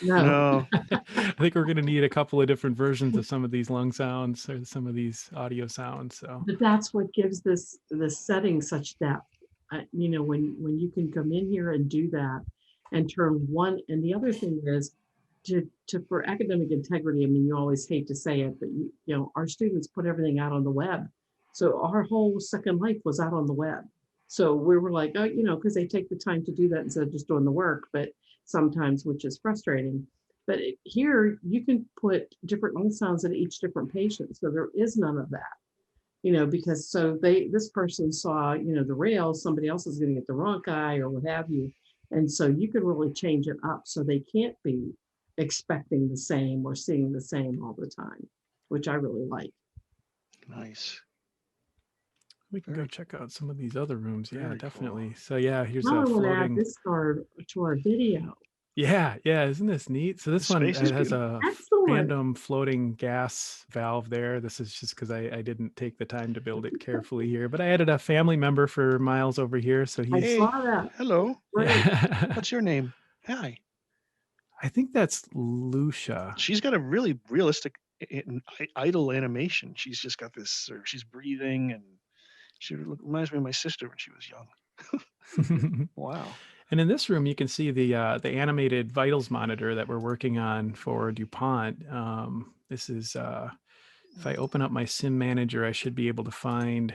No. I think we're going to need a couple of different versions of some of these lung sounds or some of these audio sounds. So, But that's what gives this setting such depth. You know, when you can come in here and do that and turn one, and the other thing is to for academic integrity. I mean, you always hate to say it, but you know, our students put everything out on the web. So our whole Second Life was out on the web. So we were like, oh, you know, because they take the time to do that instead of just doing the work, but sometimes, which is frustrating. But here you can put different lung sounds in each different patient. So there is none of that, you know, because so this person saw, you know, the rails, somebody else is going to get the wrong guy or what have you. And so you can really change it up so they can't be expecting the same or seeing the same all the time, which I really like. Nice. we can go check out some of these other rooms. Yeah, Very definitely. cool. So yeah, here's Now a I want to add floating. this to our video. Yeah, isn't this neat? So this The one space is has beautiful. a Excellent. random floating gas valve there. This is just because I didn't take the time to build it carefully here, but I added a family member for Miles over here. So I he's, Hey, saw that. hello. Right. What's your name? Hi. I think that's Lucia. She's got a really realistic idle animation. She's just got this, she's breathing, and she reminds me of my sister when she was young. Wow. And in this room, you can see the animated vitals monitor that we're working on for DuPont. This is, if I open up my sim manager, I should be able to find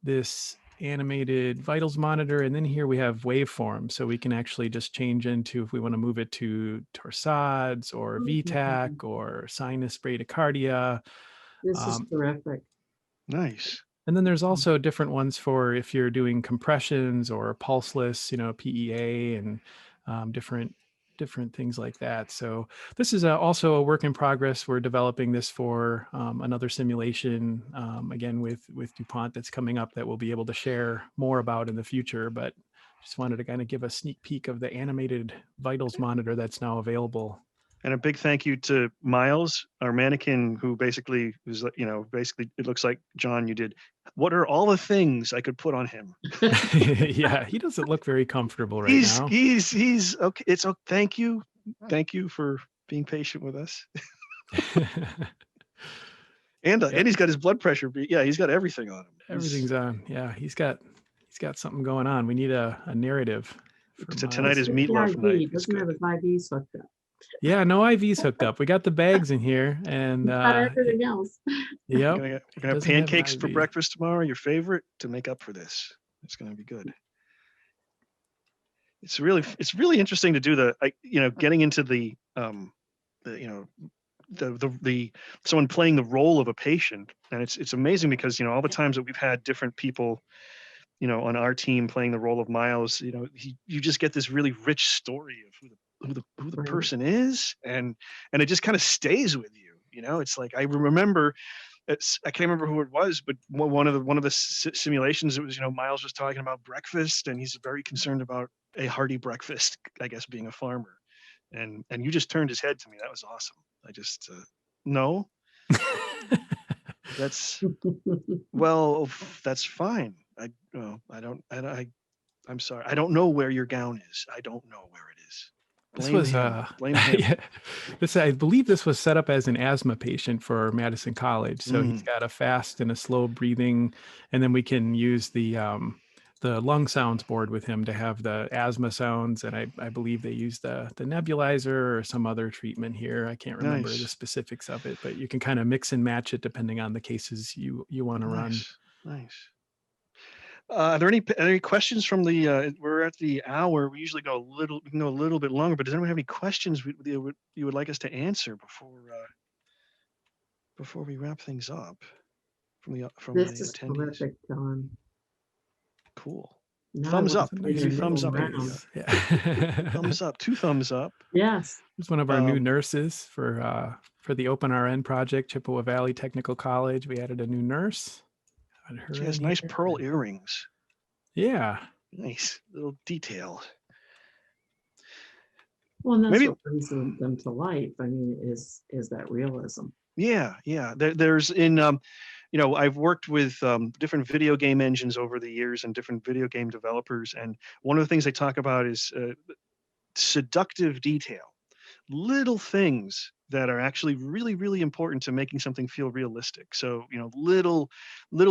this animated vitals monitor. And then here we have waveforms. So we can actually just change into, if we want to move it to torsades or VTAC or sinus bradycardia. This is terrific. Nice. And then there's also different ones for if you're doing compressions or pulseless, you know, PEA and different things like that. So this is also a work in progress. We're developing this for another simulation, again, with DuPont that's coming up that we'll be able to share more about in the future. But just wanted to kind of give a sneak peek of the animated vitals monitor that's now available. And a big thank you to Miles, our mannequin, who basically was, you know, basically it looks like, John, you did, what are all the things I could put on him? Yeah, he doesn't look very comfortable right now. He's okay. It's okay. Thank you. Thank you for being patient with us. And he's got his blood pressure. Yeah, he's got everything on him. Everything's on. Yeah, he's got something going on. We need a narrative. Tonight is meatloaf night. Doesn't have his IVs hooked up. Yeah, no IVs hooked up. We got the bags in here, and got everything else. Yep. We're gonna have pancakes for breakfast tomorrow, your favorite, to make up for this. It's gonna be good. It's really interesting to do getting into the someone playing the role of a patient, and it's amazing because, you know, all the times that we've had different people, you know, on our team playing the role of Miles, you know, you just get this really rich story of who the person is, and it just kind of stays with you. You know, it's like I remember. I can't remember who it was, but one of the simulations, it was, you know, Miles was talking about breakfast, and he's very concerned about a hearty breakfast, I guess, being a farmer, and you just turned his head to me. That was awesome. I just no, that's well, that's fine. I'm sorry. I don't know where your gown is. I don't know where it is. Blame him. Yeah, I believe this was set up as an asthma patient for Madison College. So he's got a fast and a slow breathing, and then we can use the lung sounds board with him to have the asthma sounds. And I believe they use the nebulizer or some other treatment here. I can't remember the specifics of it, but you can kind of mix and match it depending on the cases you want to run. Nice. Are there any questions from the? We're at the hour. We usually go a little bit longer. But does anyone have any questions you would like us to answer before we wrap things up from the This is attendees? terrific, Jon. Cool. Now Thumbs up. Two Thumbs up. Yeah. Thumbs up. 2 thumbs up. Yes. Here's one of our new nurses for the Open RN project, Chippewa Valley Technical College. We added a new nurse. She has nice pearl earrings. Yeah. Nice little detail. Well, and that's Maybe. what brings them to life. I mean, is that realism. Yeah, yeah. There's I've worked with different video game engines over the years and different video game developers, and one of the things they talk about is seductive detail, little things that are actually really, really important to making something feel realistic. So, little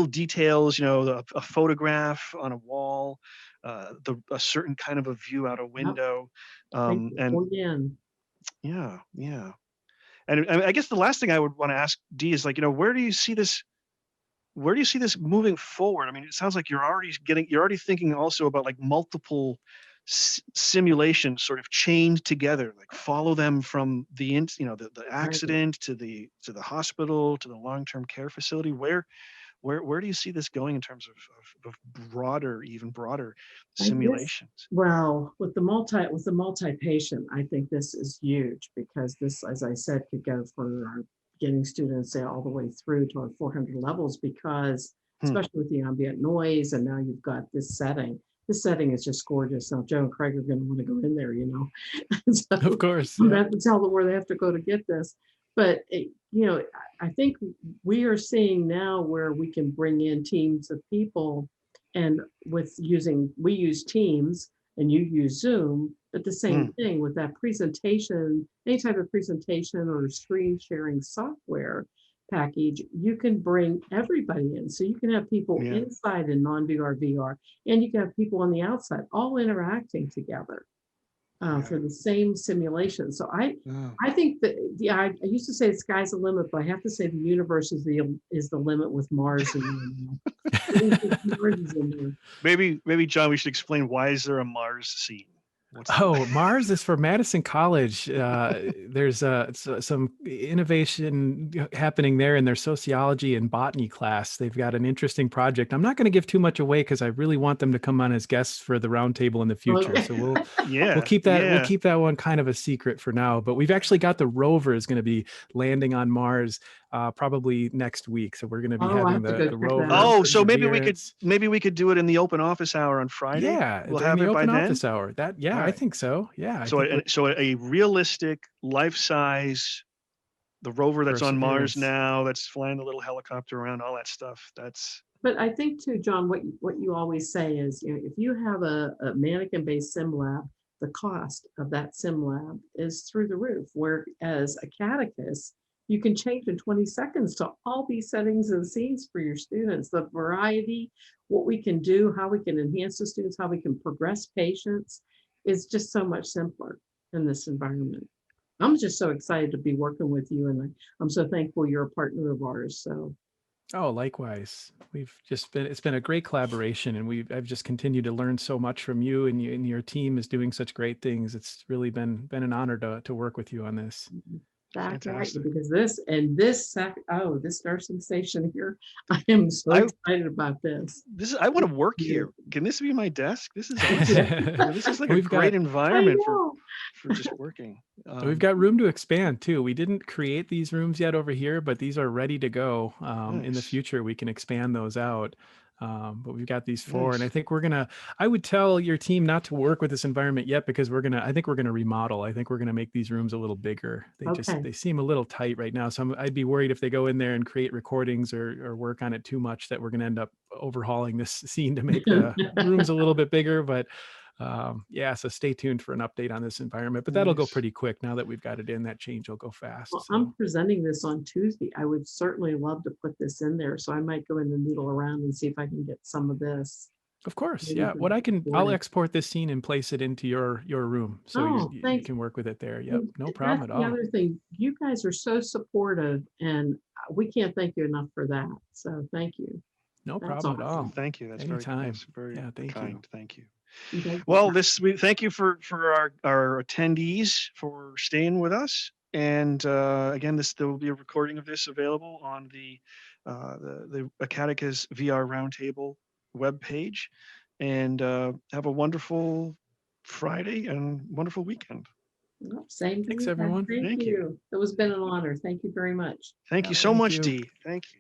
details, a photograph on a wall, a certain kind of a view out a window, Thank you and again. yeah, yeah. And I guess the last thing I would want to ask Dee is, like, where do you see this? Where do you see this moving forward? I mean, it sounds like you're already thinking also about, like, multiple simulations sort of chained together, like follow them from the accident to the hospital to the long-term care facility. Where do you see this going in terms of even broader simulations? Well, with the multi-patient, I think this is huge, because this, as I said, could go for our getting students all the way through to our 400 levels, because especially with the ambient noise, and now you've got this setting. This setting is just gorgeous. Now, Joe and Craig are going to want to go in there, So Of course. I have to tell them where they have to go to get this. But, I think we are seeing now where we can bring in teams of people, and we use Teams and you use Zoom, but the same thing with that presentation, any type of presentation or screen sharing software package, you can bring everybody in. So you can have people inside in non-VR, VR, and you can have people on the outside all interacting together. For the same simulation. So I think that I used to say the sky's the limit, but I have to say the universe is the limit with Mars in there. Maybe John, we should explain, why is there a Mars scene? Mars is for Madison College. There's some innovation happening there in their sociology and botany class. They've got an interesting project. I'm not going to give too much away because I really want them to come on as guests for the roundtable in the future. Okay. So we'll keep that one kind of a secret for now. But we've actually got the rover is going to be landing on Mars probably next week. So we're going to be having the rover. Oh, so maybe we could do it in the open office hour on Friday. Yeah, we'll have the it by open then. office hour. I think so. Yeah. So a realistic, life-size, the rover that's on Mars now, that's flying the little helicopter around, all that stuff. But I think too, John, what you always say is, if you have a mannequin-based sim lab, the cost of that sim lab is through the roof. Whereas Acadicus, you can change in 20 seconds to all these settings and scenes for your students. The variety, what we can do, how we can enhance the students, how we can progress patients, is just so much simpler in this environment. I'm just so excited to be working with you, and I'm so thankful you're a partner of ours. So. Oh, likewise. It's been a great collaboration, and I've just continued to learn so much from you, and your team is doing such great things. It's really been an honor to work with you on this. That's right, because this nursing station here, I am so excited about this. I want to work here. Can this be my desk? This is awesome. This is like a great environment for just working. We've got room to expand too. We didn't create these rooms yet over here, but these are ready to go. Nice. In the future, we can expand those out. But we've got these 4, and I think I would tell your team not to work with this environment yet, because I think we're going to remodel. I think we're going to make these rooms a little bigger. They seem a little tight right now. So I'd be worried if they go in there and create recordings or work on it too much, that we're going to end up overhauling this scene to make the rooms a little bit bigger. But so stay tuned for an update on this environment, but that'll go pretty quick now that we've got it in. That change will go fast. Well, I'm presenting this on Tuesday. I would certainly love to put this in there, so I might go in and noodle around and see if I can get some of this. Of course, yeah. I'll export this scene and place it into your room, so you can work with it there. Yep, no problem at all. The other thing, you guys are so supportive, and we can't thank you enough for that. So thank you. No problem at all. Thank you. That's very kind. Thank you. Well, thank you for our attendees for staying with us. And again, there will be a recording of this available on the Acadicus VR Roundtable webpage. And have a wonderful Friday and wonderful weekend. Same. Thanks, everyone. Thank you. It has been an honor. Thank you very much. Thank you so much, Dee. Thank you.